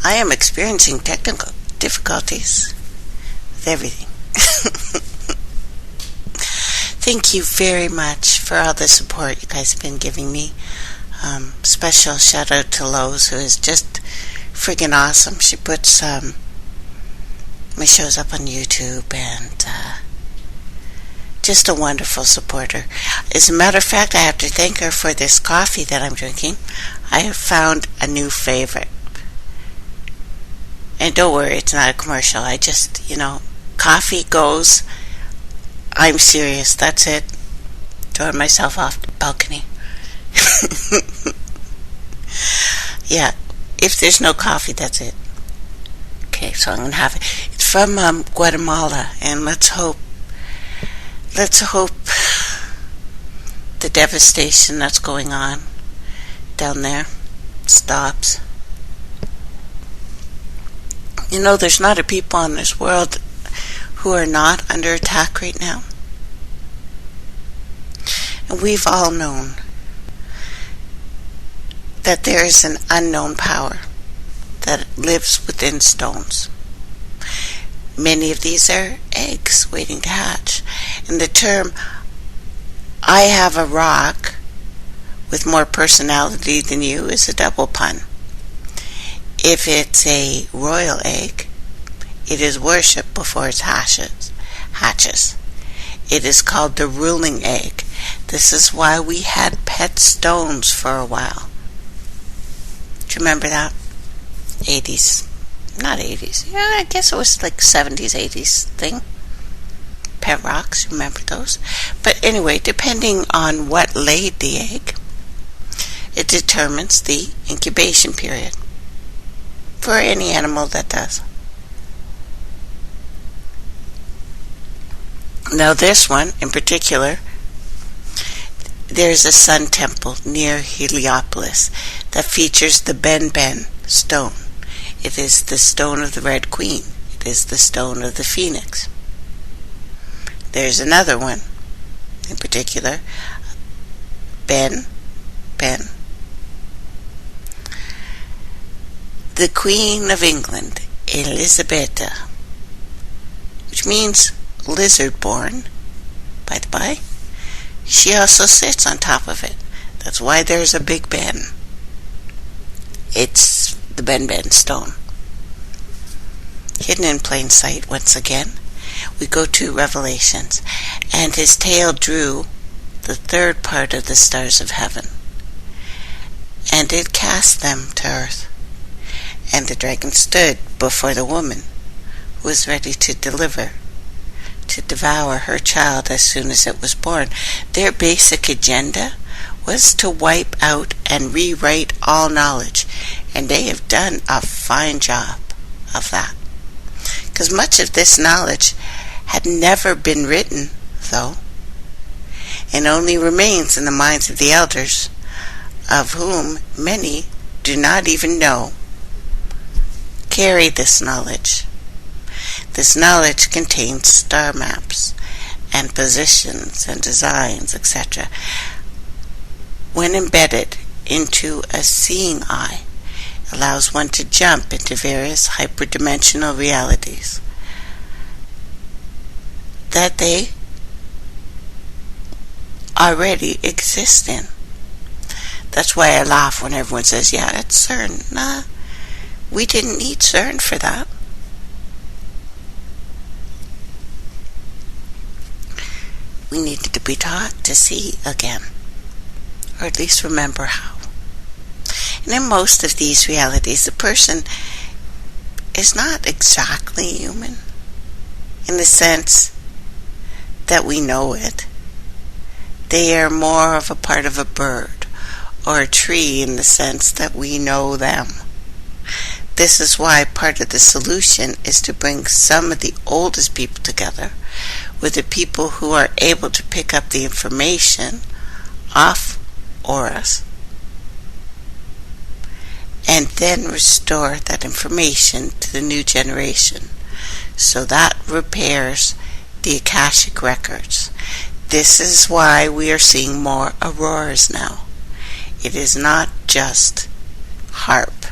I am experiencing technical difficulties with everything. Thank you very much for all the support you guys have been giving me. Special shout out to Lowe's, who is just friggin' awesome. She puts my shows up on YouTube, and just a wonderful supporter. As a matter of fact, I have to thank her for this coffee that I'm drinking. I have found a new favorite. And don't worry, it's not a commercial. I just, coffee goes. I'm serious, that's it. Throwing myself off the balcony. Yeah, if there's no coffee, that's it. Okay, so I'm going to have it. It's from Guatemala, and let's hope the devastation that's going on down there stops. There's not a people on this world who are not under attack right now. And we've all known that there is an unknown power that lives within stones. Many of these are eggs waiting to hatch. And the term, I have a rock with more personality than you, is a double pun. If it's a royal egg, it is worshipped before it hatches. It is called the ruling egg. This is why we had pet stones for a while. Do you remember that? 80s. Not 80s. Yeah, I guess it was like 70s, 80s thing. Pet rocks, remember those? But anyway, depending on what laid the egg, it determines the incubation period for any animal that does. Now this one in particular, there's a sun temple near Heliopolis that features the Ben stone. It is the stone of the Red Queen. It is the stone of the Phoenix. There's another one in particular, Ben. The Queen of England, Elizabeth, which means lizard-born, by the by. she also sits on top of it. That's why there's a Big Ben. It's the Ben stone. Hidden in plain sight once again. We go to Revelations. And his tail drew the third part of the stars of heaven, and it cast them to earth. And the dragon stood before the woman, who was ready to devour her child as soon as it was born. Their basic agenda was to wipe out and rewrite all knowledge, and they have done a fine job of that. Because much of this knowledge had never been written, though, and only remains in the minds of the elders, of whom many do not even know carry this knowledge. This knowledge contains star maps and positions and designs, etc. When embedded into a seeing eye, allows one to jump into various hyperdimensional realities that they already exist in. That's why I laugh when everyone says, yeah, it's CERN. Nah, we didn't need CERN for that. We needed to be taught to see again, or at least remember how. And in most of these realities, the person is not exactly human in the sense that we know it. They are more of a part of a bird or a tree in the sense that we know them. This is why part of the solution is to bring some of the oldest people together with the people who are able to pick up the information off auras and then restore that information to the new generation. So that repairs the Akashic records. This is why we are seeing more auroras now. It is not just HARP.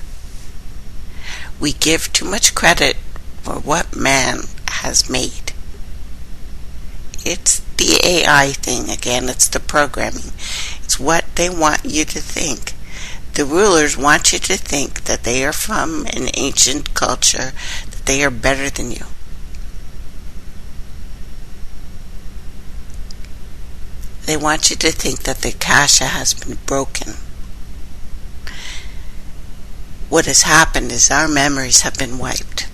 We give too much credit for what man has made. It's the AI thing again. It's the programming. It's what they want you to think. The rulers want you to think that they are from an ancient culture, that they are better than you. They want you to think that the Akasha has been broken. What has happened is our memories have been wiped.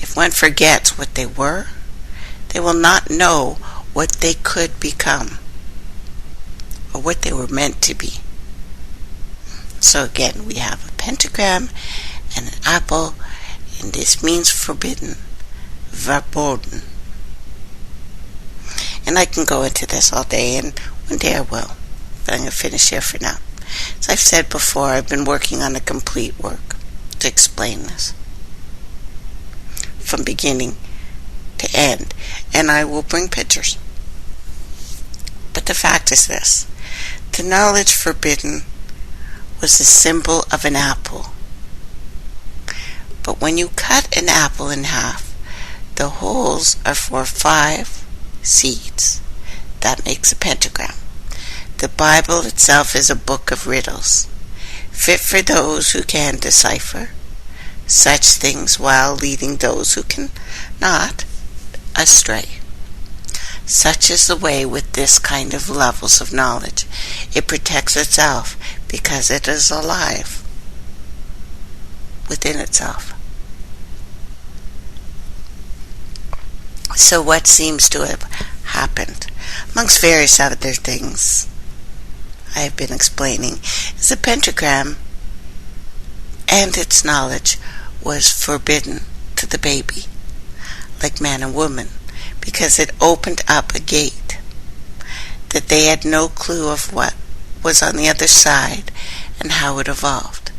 If one forgets what they were, they will not know what they could become or what they were meant to be. So again, we have a pentagram and an apple, and this means forbidden, verboten. And I can go into this all day, and one day I will, but I'm going to finish here for now. As I've said before, I've been working on a complete work to explain this from beginning to end, and I will bring pictures. But the fact is this: the knowledge forbidden was the symbol of an apple. But when you cut an apple in half, the holes are for 5 seeds. That makes a pentagram. The Bible itself is a book of riddles, fit for those who can decipher such things while leading those who can not astray. Such is the way with this kind of levels of knowledge. It protects itself because it is alive within itself. So what seems to have happened, amongst various other things I have been explaining, is the pentagram and its knowledge was forbidden to the baby, like man and woman, because it opened up a gate that they had no clue of what was on the other side and how it evolved.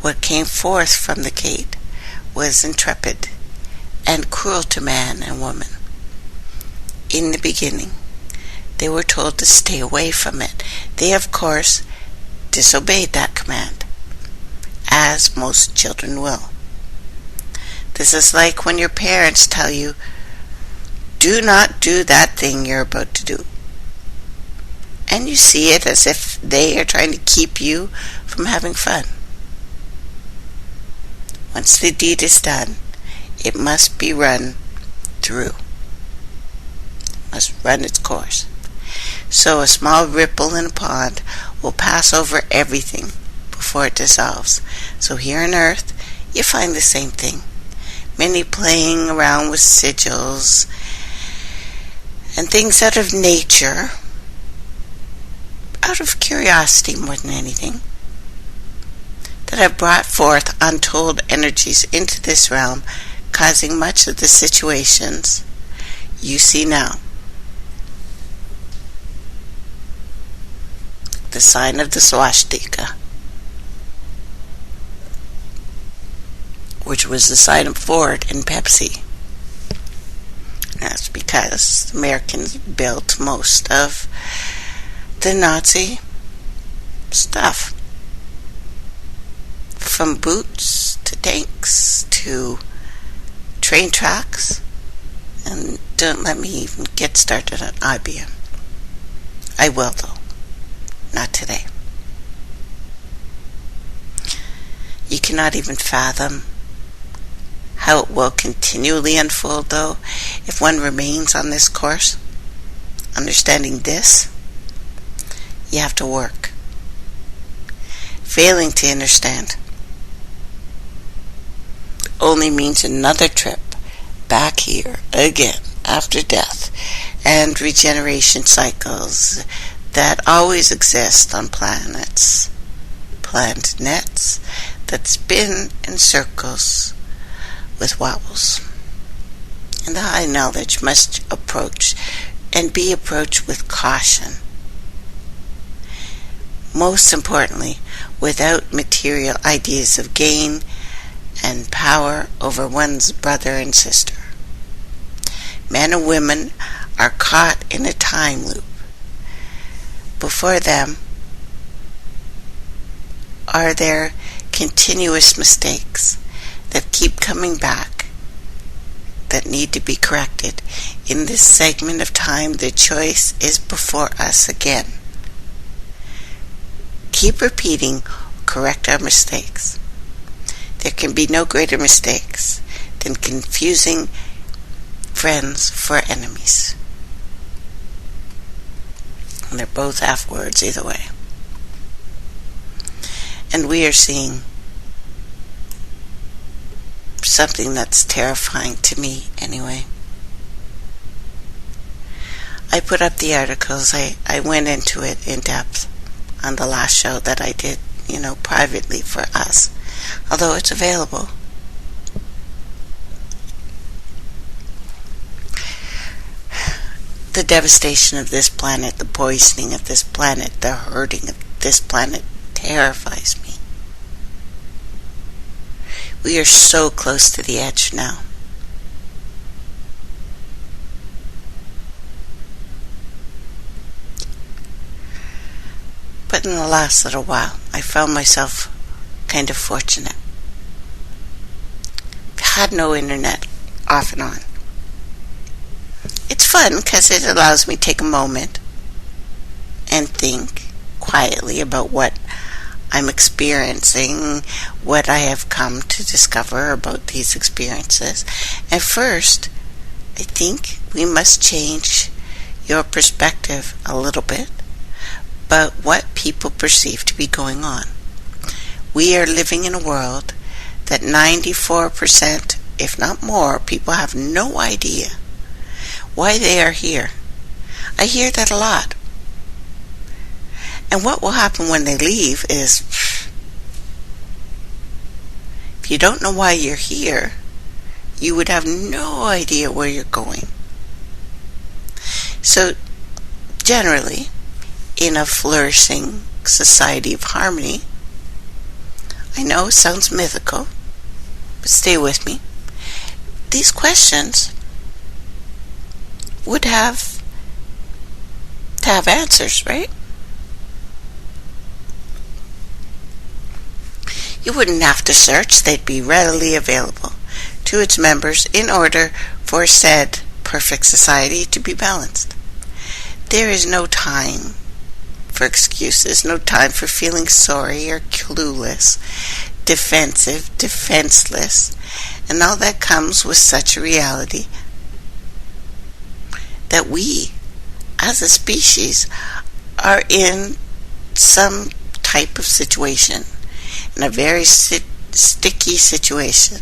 What came forth from the gate was intrepid and cruel to man and woman. In the beginning, they were told to stay away from it. They, of course, disobeyed that command, as most children will. This is like when your parents tell you, do not do that thing you're about to do. and you see it as if they are trying to keep you from having fun. Once the deed is done, it must be run through. It must run its course. So a small ripple in a pond will pass over everything before it dissolves. So here on Earth, you find the same thing. Many playing around with sigils and things out of nature, out of curiosity more than anything, that have brought forth untold energies into this realm, causing much of the situations you see now. The sign of the swastika, which was the sign of Ford and Pepsi. That's because Americans built most of the Nazi stuff. From boots to tanks to train tracks. And don't let me even get started on IBM. I will, though. Not today. You cannot even fathom how it will continually unfold, though, if one remains on this course. Understanding this, you have to work. Failing to understand only means another trip back here again after death and regeneration cycles that always exist on planets, planets that spin in circles with wobbles. And the high knowledge must approach and be approached with caution. Most importantly, without material ideas of gain and power over one's brother and sister. Men and women are caught in a time loop. Before them are their continuous mistakes that keep coming back, that need to be corrected. In this segment of time, the choice is before us again. Keep repeating, correct our mistakes. There can be no greater mistakes than confusing friends for enemies. And they're both half words either way. And we are seeing something that's terrifying to me anyway. I put up the articles. I went into it in depth on the last show that I did, privately for us. Although it's available. The devastation of this planet, the poisoning of this planet, the hurting of this planet terrifies me. We are so close to the edge now. But in the last little while, I found myself kind of fortunate. Had no internet off and on. It's fun because it allows me to take a moment and think quietly about what I'm experiencing, what I have come to discover about these experiences. And first, I think we must change your perspective a little bit about what people perceive to be going on. We are living in a world that 94%, if not more, people have no idea why they are here. I hear that a lot. And what will happen when they leave is, if you don't know why you're here, you would have no idea where you're going. So, generally, in a flourishing society of harmony, I know it sounds mythical, but stay with me. These questions would have to have answers, right? You wouldn't have to search. They'd be readily available to its members in order for said perfect society to be balanced. There is no time for excuses, no time for feeling sorry or clueless, defensive, defenseless, and all that comes with such a reality that we, as a species, are in some type of situation, in a very sticky situation.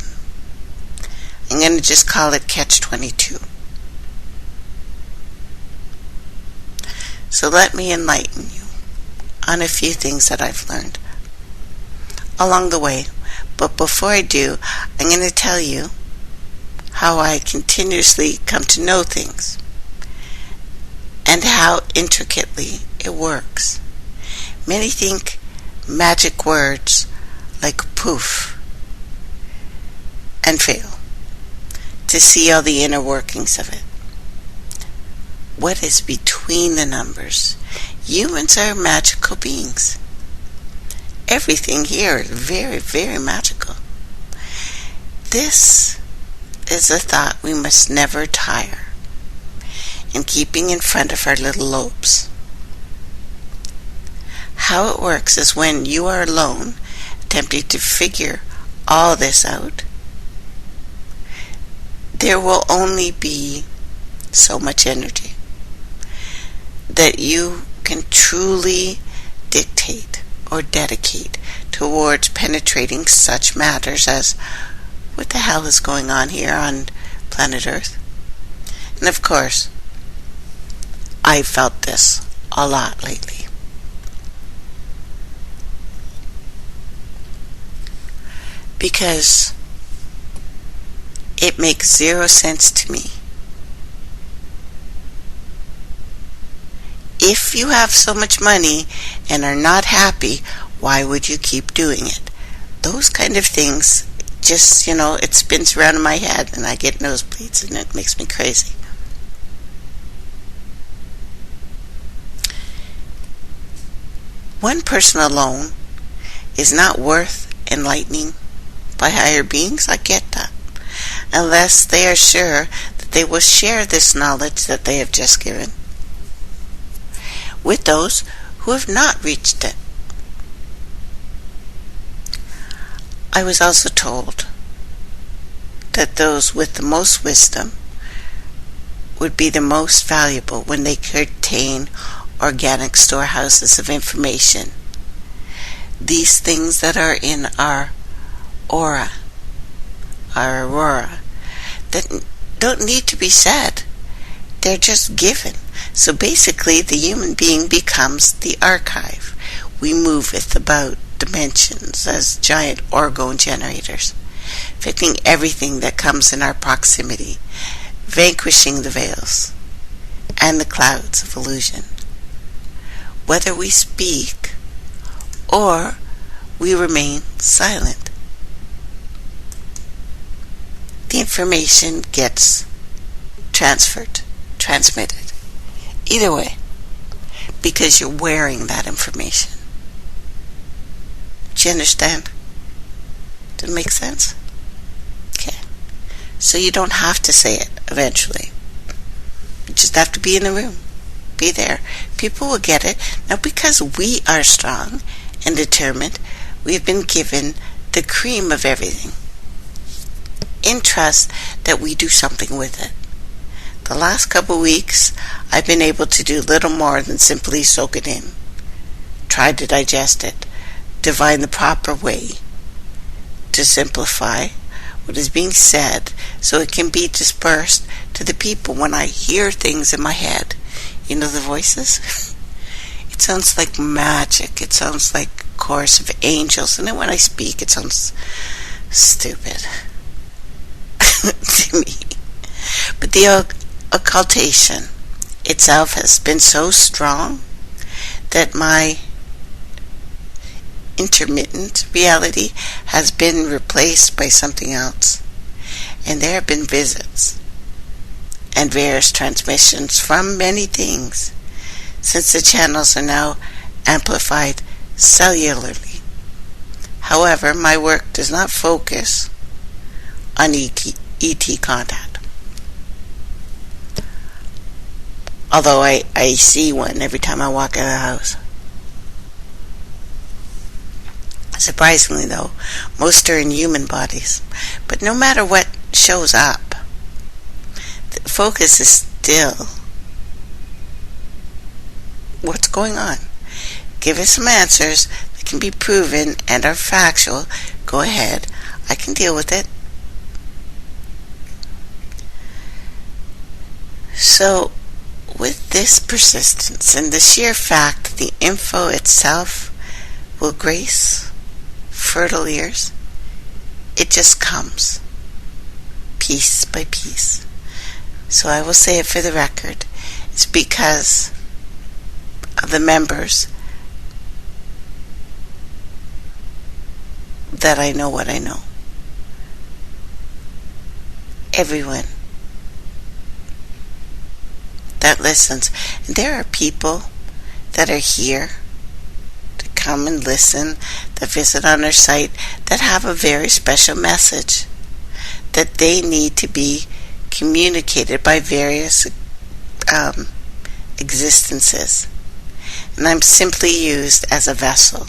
I'm going to just call it Catch-22. So let me enlighten you on a few things that I've learned along the way. But before I do, I'm going to tell you how I continuously come to know things and how intricately it works. Many think magic words like poof and fail to see all the inner workings of it. What is between the numbers? Humans are magical beings. Everything here is very, very magical. This is a thought we must never tire in keeping in front of our little lobes. How it works is when you are alone, attempting to figure all this out, there will only be so much energy that you can truly dictate or dedicate towards penetrating such matters as what the hell is going on here on planet Earth. And of course, I've felt this a lot lately. Because it makes zero sense to me. If you have so much money and are not happy, why would you keep doing it? Those kind of things just, it spins around in my head and I get nosebleeds and it makes me crazy. One person alone is not worth enlightening by higher beings. I get that. Unless they are sure that they will share this knowledge that they have just given with those who have not reached it. I was also told that those with the most wisdom would be the most valuable when they contain organic storehouses of information. These things that are in our aura, our aurora, that don't need to be said. They're just given. So basically, the human being becomes the archive. We moveth about dimensions as giant orgone generators, affecting everything that comes in our proximity, vanquishing the veils and the clouds of illusion. Whether we speak or we remain silent, the information gets transmitted. Either way, because you're wearing that information. Do you understand? Does it make sense? Okay. So you don't have to say it eventually. You just have to be in the room. Be there. People will get it. Now, because we are strong and determined, we've been given the cream of everything, in trust that we do something with it. The last couple weeks, I've been able to do little more than simply soak it in, try to digest it, divine the proper way to simplify what is being said so it can be dispersed to the people. When I hear things in my head, the voices, it sounds like magic. It sounds like a chorus of angels. And then when I speak, it sounds stupid to me. But the occultation itself has been so strong that my intermittent reality has been replaced by something else. And there have been visits and various transmissions from many things, since the channels are now amplified cellularly. However, my work does not focus on ET contact. Although I see one every time I walk out of the house. Surprisingly, though, most are in human bodies. But no matter what shows up, the focus is still what's going on. Give us some answers that can be proven and are factual. Go ahead. I can deal with it. So, with this persistence and the sheer fact that the info itself will grace fertile ears, it just comes, piece by piece. So I will say it for the record. It's because of the members that I know what I know. Everyone that listens. And there are people that are here to come and listen, that visit on our site, that have a very special message that they need to be communicated by various existences. And I'm simply used as a vessel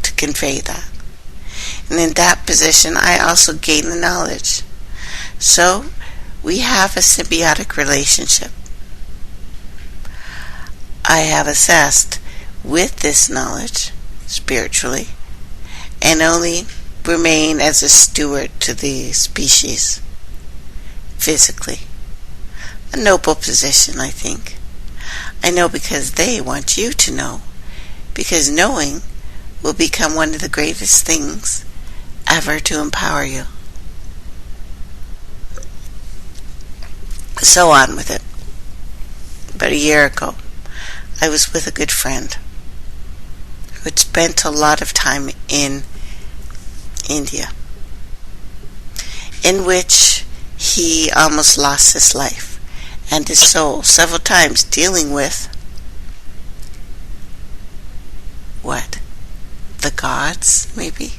to convey that. And in that position, I also gain the knowledge. So, we have a symbiotic relationship. I have assessed with this knowledge, spiritually, and only remain as a steward to the species, physically. A noble position, I think. I know because they want you to know, because knowing will become one of the greatest things ever to empower you. So on with it. About a year ago, I was with a good friend who had spent a lot of time in India, in which he almost lost his life and his soul several times dealing with what? The gods, maybe?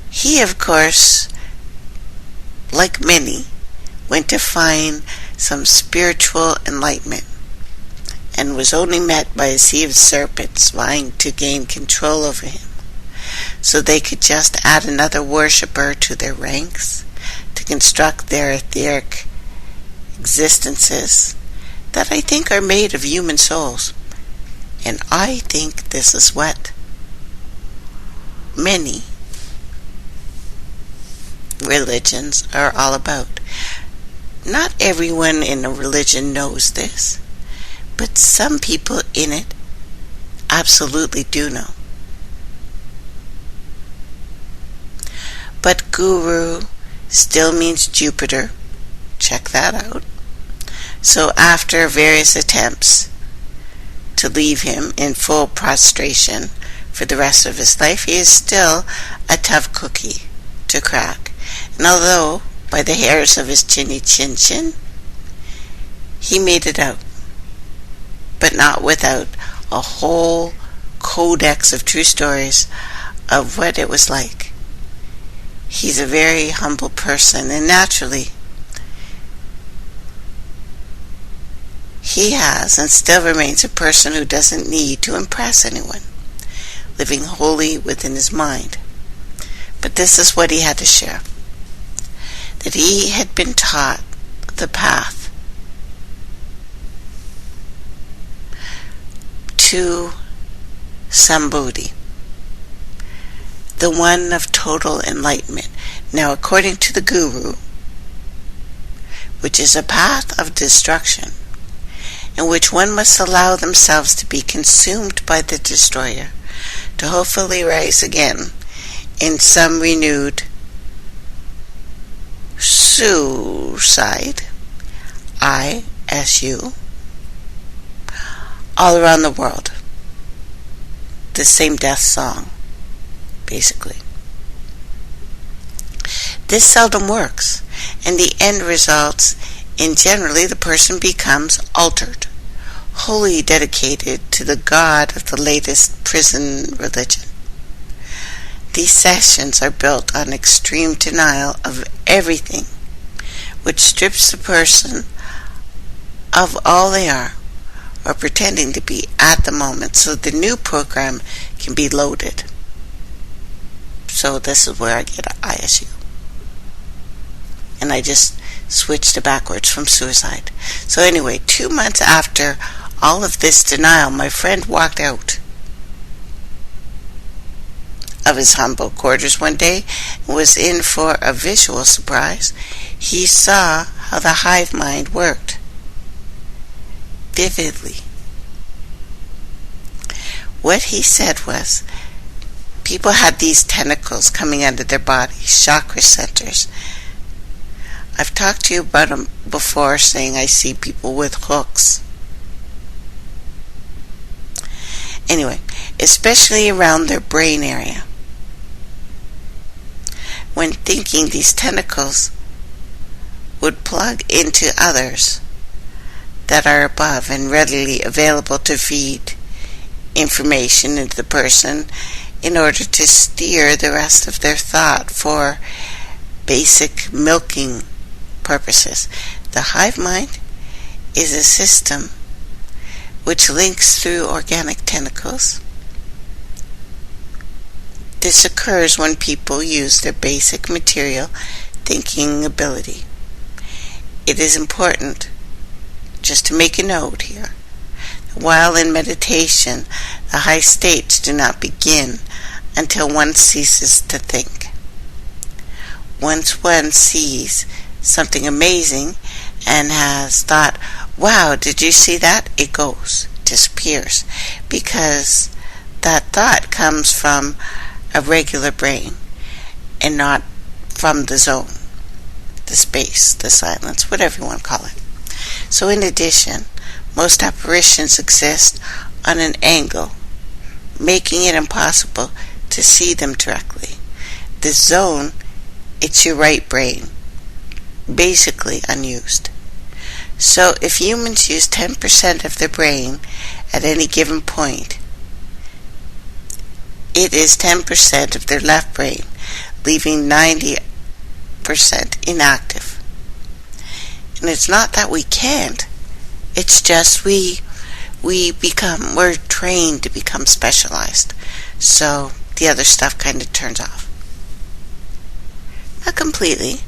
He, of course, like many, went to find some spiritual enlightenment and was only met by a sea of serpents vying to gain control over him, so they could just add another worshipper to their ranks to construct their etheric existences that I think are made of human souls. And I think this is what many religions are all about. Not everyone in a religion knows this, but some people in it absolutely do know. But guru still means Jupiter. Check that out. So after various attempts to leave him in full prostration for the rest of his life, he is still a tough cookie to crack. And although by the hairs of his chinny chin chin, he made it out, but not without a whole codex of true stories of what it was like. He's a very humble person, and naturally, he has and still remains a person who doesn't need to impress anyone, living wholly within his mind. But this is what he had to share. That he had been taught the path to Sambodhi, the one of total enlightenment. Now, according to the Guru, which is a path of destruction, in which one must allow themselves to be consumed by the destroyer, to hopefully rise again in some renewed suicide, ISU, all around the world. The same death song, basically. This seldom works, and the end results in generally the person becomes altered, wholly dedicated to the god of the latest prison religion. These sessions are built on extreme denial of everything, which strips the person of all they are, or pretending to be at the moment, so the new program can be loaded. So this is where I get ISU. And I just switched it backwards from suicide. So anyway, 2 months after all of this denial, my friend walked out of his humble quarters one day and was in for a visual surprise. He saw how the hive mind worked vividly. What he said was, people had these tentacles coming out of their bodies, chakra centers. I've talked to you about them before, saying I see people with hooks. Anyway, especially around their brain area. When thinking, these tentacles would plug into others that are above and readily available to feed information into the person in order to steer the rest of their thought for basic milking purposes. The hive mind is a system which links through organic tentacles. This occurs when people use their basic material thinking ability. It is important, just to make a note here, while in meditation, the high states do not begin until one ceases to think. Once one sees something amazing and has thought, wow, did you see that? It goes, disappears, because that thought comes from a regular brain and not from the zone, the space, the silence, whatever you want to call it. So in addition, most apparitions exist on an angle, making it impossible to see them directly. The zone, it's your right brain, basically unused. So if humans use 10% of their brain at any given point, it is 10% of their left brain, leaving 90% inactive. And it's not that we can't, it's just we're trained to become specialized. So the other stuff kind of turns off. Not completely,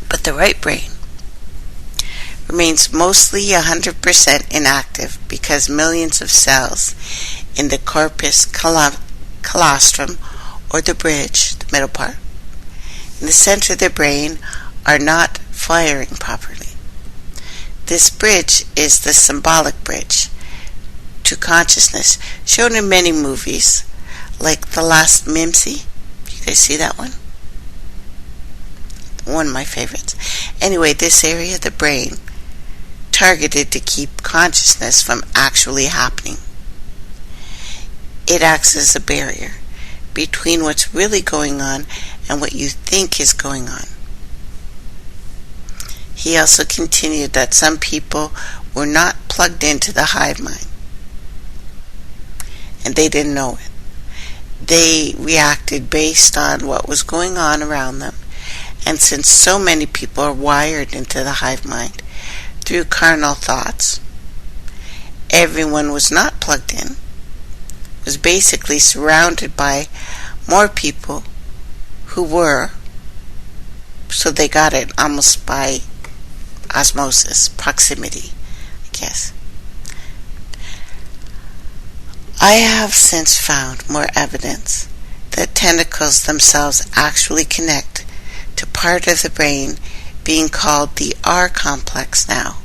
but the right brain remains mostly 100% inactive because millions of cells in the corpus callosum, or the bridge, the middle part, in the center of the brain are not firing properly. This bridge is the symbolic bridge to consciousness, shown in many movies, like The Last Mimsy. You guys see that one? One of my favorites. Anyway, this area of the brain targeted to keep consciousness from actually happening. It acts as a barrier between what's really going on and what you think is going on. He also continued that some people were not plugged into the hive mind, and they didn't know it. They reacted based on what was going on around them, and since so many people are wired into the hive mind through carnal thoughts, everyone was not plugged in, was basically surrounded by more people who were, so they got it almost by osmosis, proximity, I guess. I have since found more evidence that tentacles themselves actually connect to part of the brain being called the R complex now,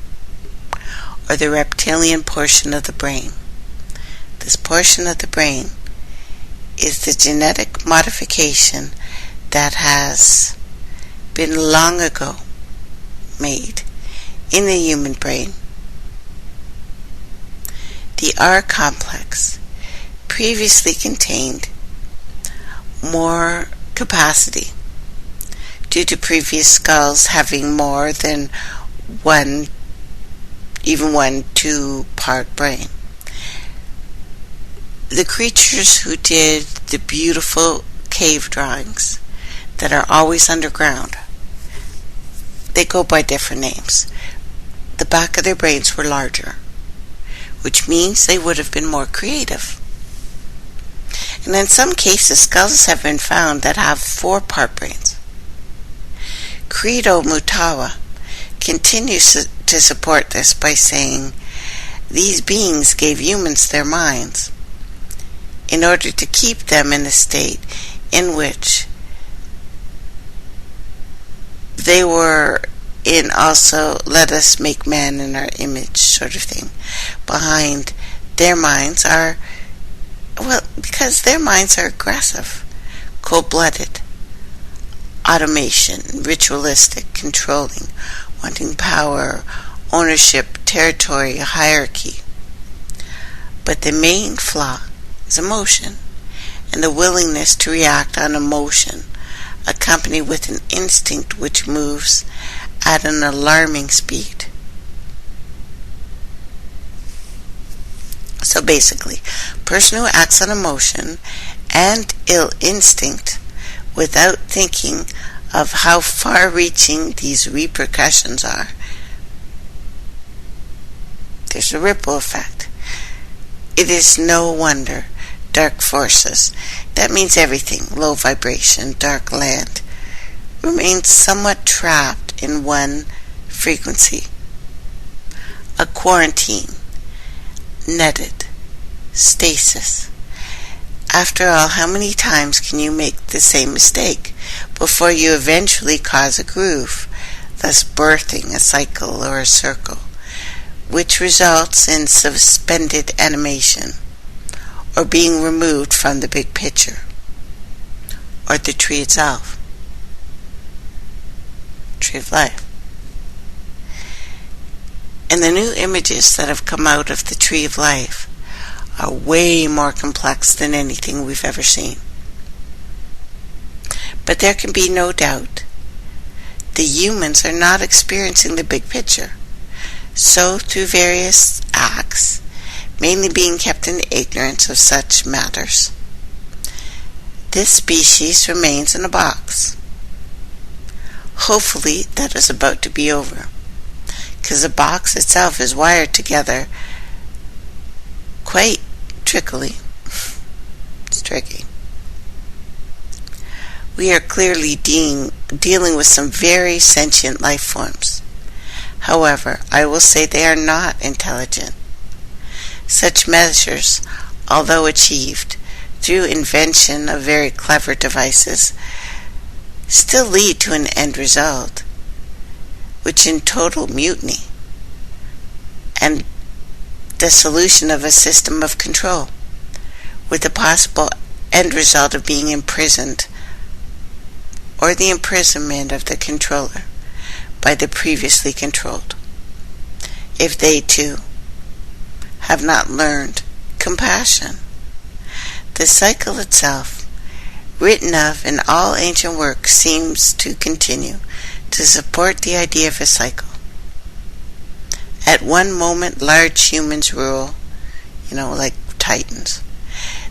or the reptilian portion of the brain. This portion of the brain is the genetic modification that has been long ago made in the human brain. The R complex previously contained more capacity due to previous skulls having more than one 2-part brain. The creatures who did the beautiful cave drawings that are always underground, they go by different names. the back of their brains were larger, which means they would have been more creative. And in some cases, skulls have been found that have 4-part brains. Credo Mutawa continues to support this by saying, these beings gave humans their minds in order to keep them in a state in which they were in also let us make man in our image sort of thing. Behind their minds are, well, because their minds are aggressive, cold-blooded, automation, ritualistic, controlling, wanting power, ownership, territory, hierarchy. But the main flaw is emotion, and the willingness to react on emotion, accompanied with an instinct which moves at an alarming speed. So basically, a person who acts on emotion and ill instinct without thinking of how far-reaching these repercussions are, there's a ripple effect. It is no wonder dark forces, that means everything, low vibration, dark land, remains somewhat trapped in one frequency. A quarantine, netted, stasis. After all, how many times can you make the same mistake before you eventually cause a groove, thus birthing a cycle or a circle, which results in suspended animation, or being removed from the big picture, or the tree itself, tree of life. And the new images that have come out of the tree of life are way more complex than anything we've ever seen. But there can be no doubt the humans are not experiencing the big picture. So through various acts, mainly being kept in ignorance of such matters, this species remains in a box. Hopefully that is about to be over, because the box itself is wired together quite trickily. It's tricky. We are clearly dealing with some very sentient life forms. However, I will say they are not intelligent. Such measures, although achieved through invention of very clever devices, still lead to an end result, which in total mutiny and the solution of a system of control, with the possible end result of being imprisoned, or the imprisonment of the controller by the previously controlled, if they too have not learned compassion. The cycle itself, written of in all ancient works, seems to continue to support the idea of a cycle. At one moment large humans rule, like titans.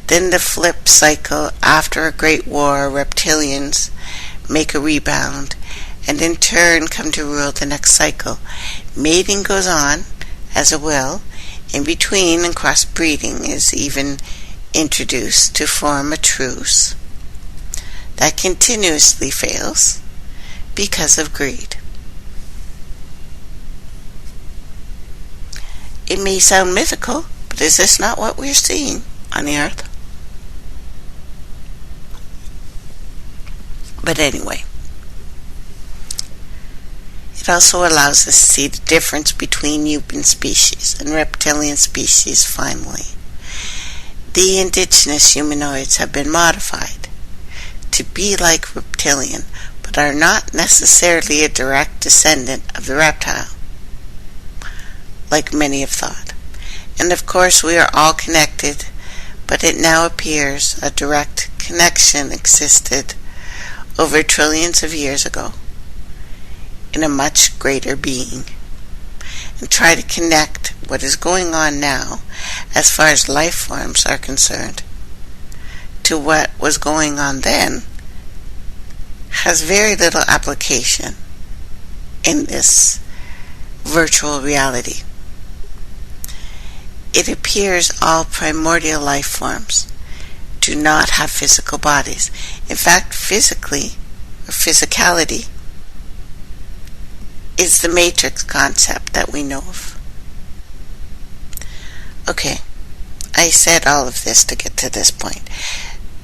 Then the flip cycle, after a great war, reptilians make a rebound, and in turn come to rule the next cycle. Mating goes on, as it will, in between, and crossbreeding is even introduced to form a truce that continuously fails because of greed. It may sound mythical, but is this not what we're seeing on the earth? But anyway, it also allows us to see the difference between human species and reptilian species finally. The indigenous humanoids have been modified to be like reptilian, but are not necessarily a direct descendant of the reptile, like many have thought. And of course we are all connected, but it now appears a direct connection existed over trillions of years ago in a much greater being, and try to connect what is going on now as far as life forms are concerned to what was going on then has very little application in this virtual reality. It appears all primordial life forms do not have physical bodies. In fact, physically, or physicality, is the matrix concept that we know of. Okay, I said all of this to get to this point.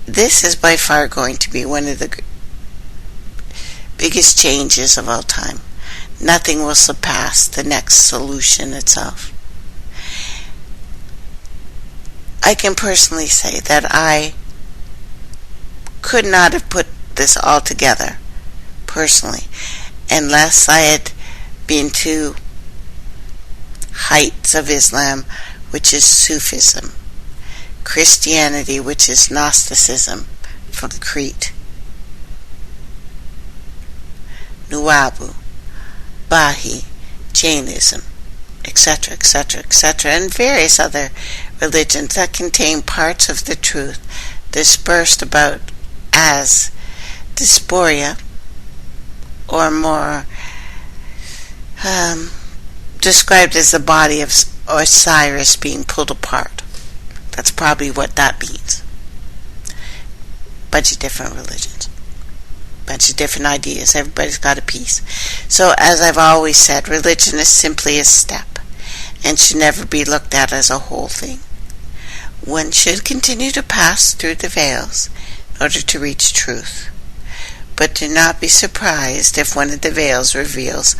This is by far going to be one of the biggest changes of all time. Nothing will surpass the next solution itself. I can personally say that I could not have put this all together, personally, unless I had been to heights of Islam, which is Sufism, Christianity, which is Gnosticism from Crete, Nuabu, Baha'i, Jainism, etc., etc., etc., and various other religions that contain parts of the truth dispersed about as dysphoria, or more described as the body of Osiris being pulled apart. That's probably what that means. Bunch of different religions, bunch of different ideas. Everybody's got a piece. So, as I've always said, religion is simply a step and should never be looked at as a whole thing. One should continue to pass through the veils in order to reach truth. But do not be surprised if one of the veils reveals,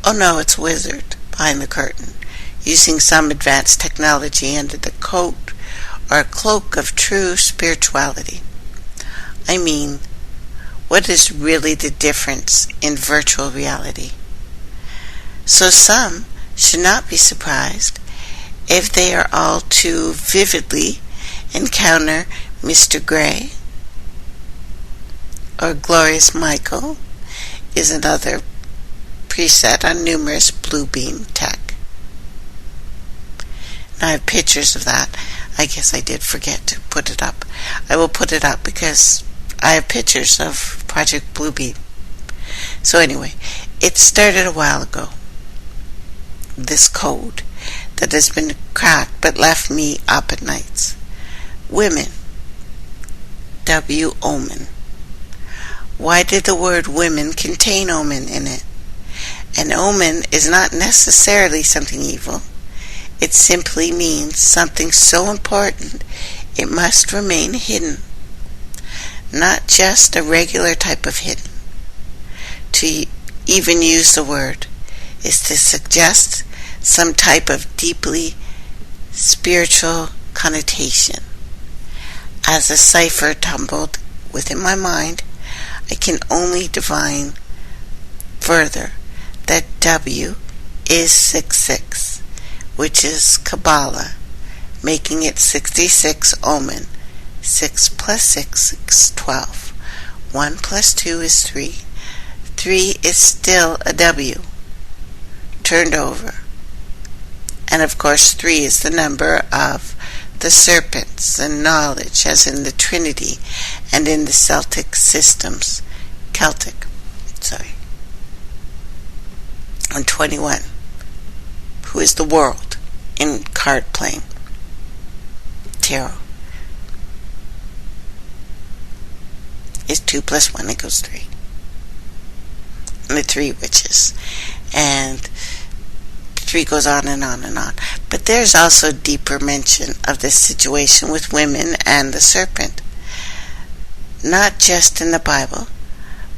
oh no, it's a wizard behind the curtain, using some advanced technology under the coat or cloak of true spirituality. I mean, what is really the difference in virtual reality? So some should not be surprised if they are all too vividly encounter Mr. Gray, or Glorious Michael is another preset on numerous blue beam tech. Now I have pictures of that. I guess I did forget to put it up. I will put it up because I have pictures of Project Bluebeam. So anyway, it started a while ago. This code that has been cracked but left me up at nights. Women. W-omen. Why did the word women contain omen in it? An omen is not necessarily something evil. It simply means something so important it must remain hidden. Not just a regular type of hidden. To even use the word is to suggest some type of deeply spiritual connotation. As a cipher tumbled within my mind, I can only divine further that W is 66, which is Kabbalah, making it 66 omen. 6 plus 6 is 12. 1 plus 2 is 3. 3 is still a W, turned over. And of course 3 is the number of the serpents and knowledge, as in the Trinity and in the Celtic systems. And 21, who is the world in card playing tarot, is 2 plus 1 equals 3. And the 3 witches. And 3 goes on and on and on. But there's also a deeper mention of this situation with women and the serpent. Not just in the Bible,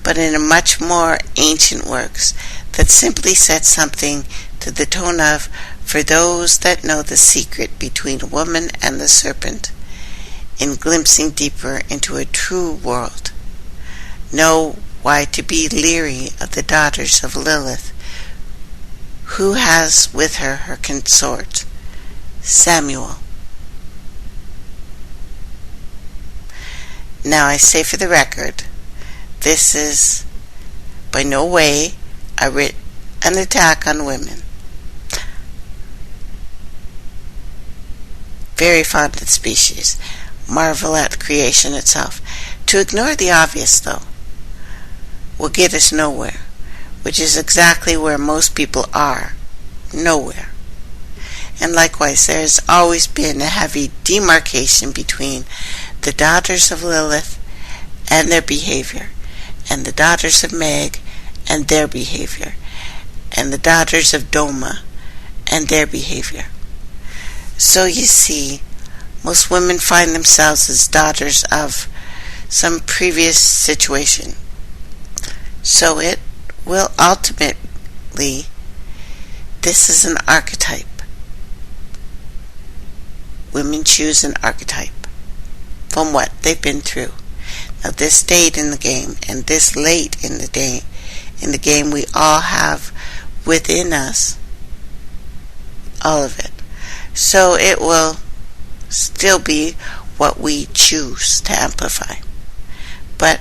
but in a much more ancient works that simply set something to the tone of, for those that know the secret between a woman and the serpent, in glimpsing deeper into a true world, know why to be leery of the daughters of Lilith, who has with her her consort, Samuel. Now I say for the record, this is by no way an attack on women. Very fond of the species, marvel at creation itself. To ignore the obvious, though, will get us nowhere, which is exactly where most people are nowhere. And likewise, there has always been a heavy demarcation between the daughters of Lilith and their behavior, and the daughters of Meg and their behavior, and the daughters of Doma and their behavior. So you see, most women find themselves as daughters of some previous situation. So it will ultimately, this is an archetype. Women choose an archetype from what they've been through. Now this stage in the game, and this late in the game, we all have within us all of it. So it will still be what we choose to amplify. But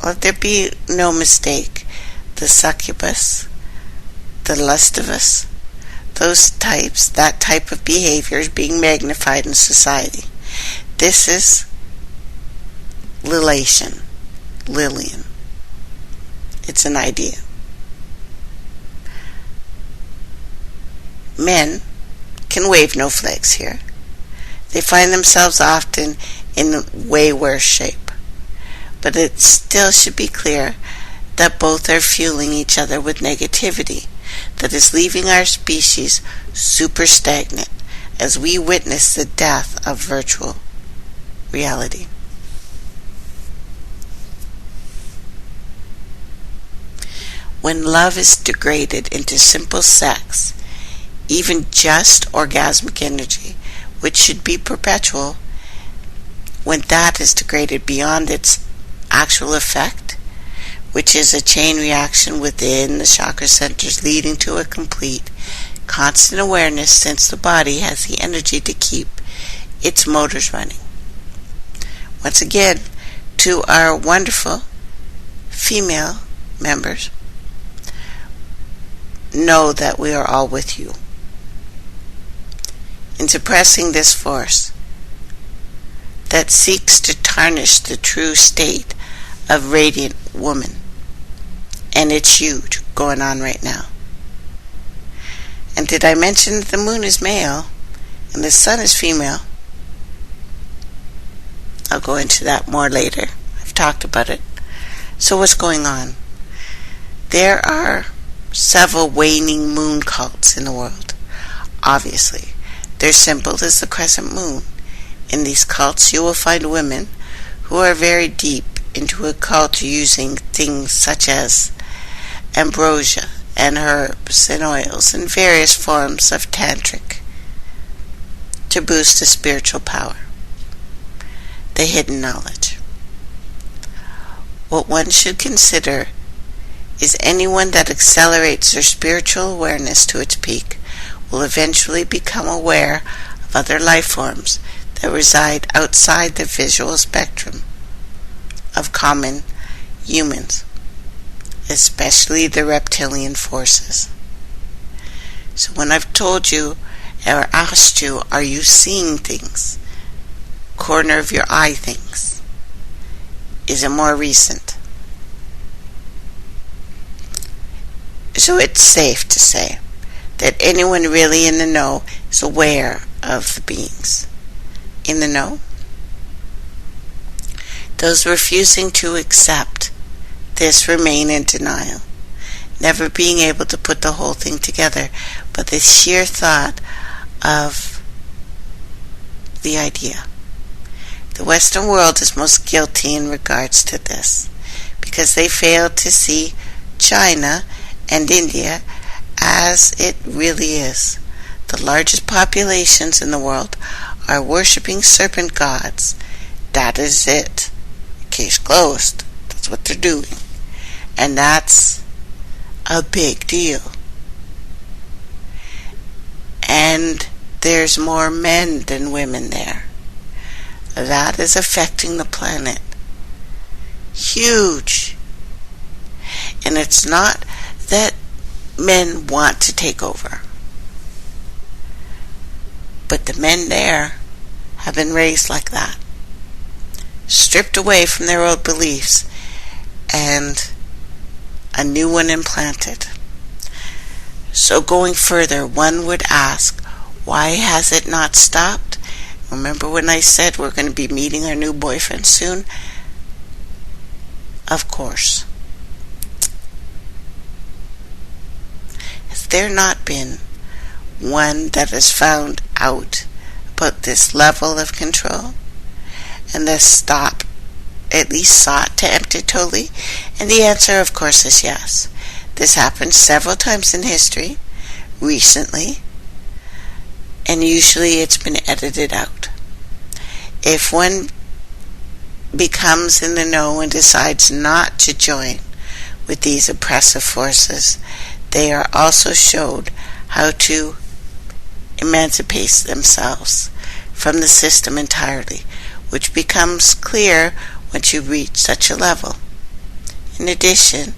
let there be no mistake, the succubus, the lustivus, those types, that type of behavior is being magnified in society. This is Lilian. It's an idea. Men can wave no flags here. They find themselves often in way worse shape. But it still should be clear that both are fueling each other with negativity that is leaving our species super stagnant as we witness the death of virtual reality. When love is degraded into simple sex, even just orgasmic energy, which should be perpetual, when that is degraded beyond its actual effect, which is a chain reaction within the chakra centers leading to a complete, constant awareness, since the body has the energy to keep its motors running. Once again, to our wonderful female members, know that we are all with you in suppressing this force that seeks to tarnish the true state of radiant woman. And it's huge going on right now. And did I mention that the moon is male and the sun is female? I'll go into that more later. I've talked about it. So what's going on? There are several waning moon cults in the world. Obviously, their symbol is the crescent moon. In these cults, you will find women who are very deep into a cult using things such as ambrosia and herbs and oils and various forms of tantric to boost the spiritual power, the hidden knowledge. What one should consider is anyone that accelerates their spiritual awareness to its peak will eventually become aware of other life forms that reside outside the visual spectrum of common humans, especially the reptilian forces. So when I've told you or asked you, are you seeing things? Corner of your eye things. Is it more recent? So it's safe to say that anyone really in the know is aware of the beings in the know. Those refusing to accept this remain in denial, never being able to put the whole thing together, but the sheer thought of the idea. The Western world is most guilty in regards to this, because they fail to see China and India as it really is. The largest populations in the world are worshipping serpent gods. That is it. Case closed. That's what they're doing. And that's a big deal. And there's more men than women there. That is affecting the planet. Huge. And it's not that men want to take over, but the men there have been raised like that, stripped away from their old beliefs and a new one implanted. So going further, one would ask, why has it not stopped? Remember when I said we're going to be meeting our new boyfriend soon? Of course. Has there not been one that has found out about this level of control and has stopped, at least sought to empty it totally? And the answer, of course, is yes. This happened several times in history, recently, and usually it's been edited out. If one becomes in the know and decides not to join with these oppressive forces, they are also showed how to emancipate themselves from the system entirely, which becomes clear once you reach such a level. In addition,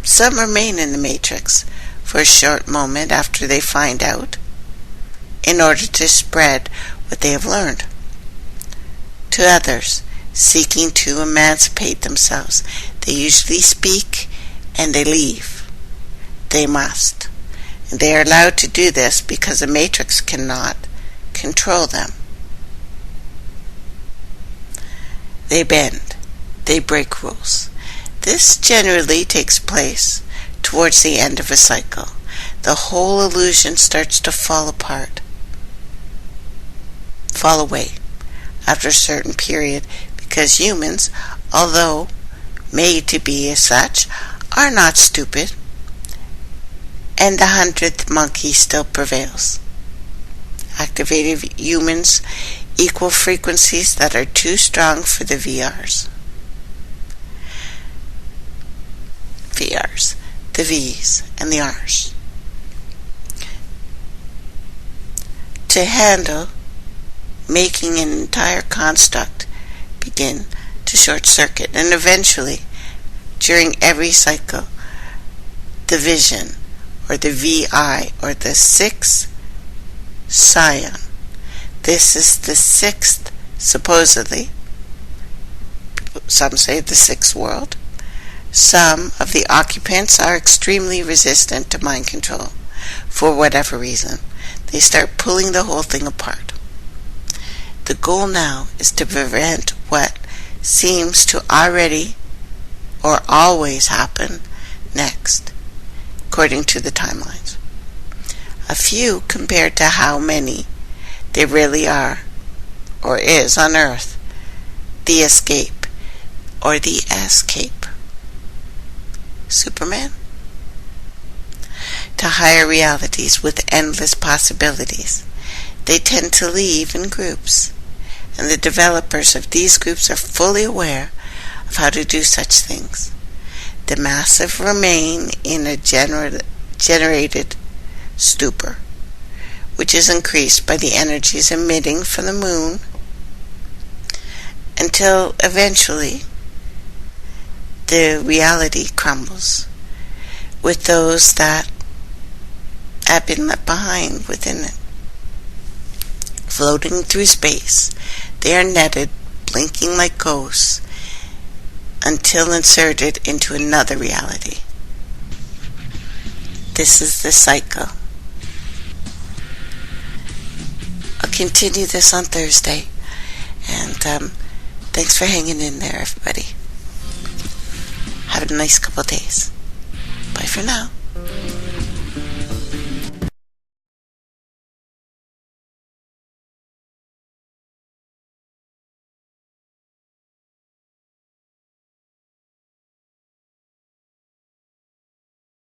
some remain in the matrix for a short moment after they find out, in order to spread what they have learned to others seeking to emancipate themselves. They usually speak and they leave. They must. And they are allowed to do this because the matrix cannot control them. They bend. They break rules. This generally takes place towards the end of a cycle. The whole illusion starts to fall apart, fall away after a certain period, because humans, although made to be as such, are not stupid, and the 100th monkey still prevails. Activated humans equal frequencies that are too strong for the VRs, the V's, and the R's to handle, making an entire construct begin to short circuit, and eventually, during every cycle, the vision, or the VI, or the sixth scion. This is the sixth, supposedly, some say the sixth world. Some of the occupants are extremely resistant to mind control, for whatever reason. They start pulling the whole thing apart. The goal now is to prevent what seems to already or always happen next, according to the timelines. A few compared to how many there really are, or is on Earth, the escape, or the escape. Superman? To higher realities with endless possibilities. They tend to leave in groups, and the developers of these groups are fully aware of how to do such things. The massive remain in a generated stupor, which is increased by the energies emitting from the moon, until eventually the reality crumbles with those that have been left behind within it. Floating through space, they are netted, blinking like ghosts, until inserted into another reality. This is the cycle. I'll continue this on Thursday, and thanks for hanging in there, everybody. Have a nice couple days. Bye for now.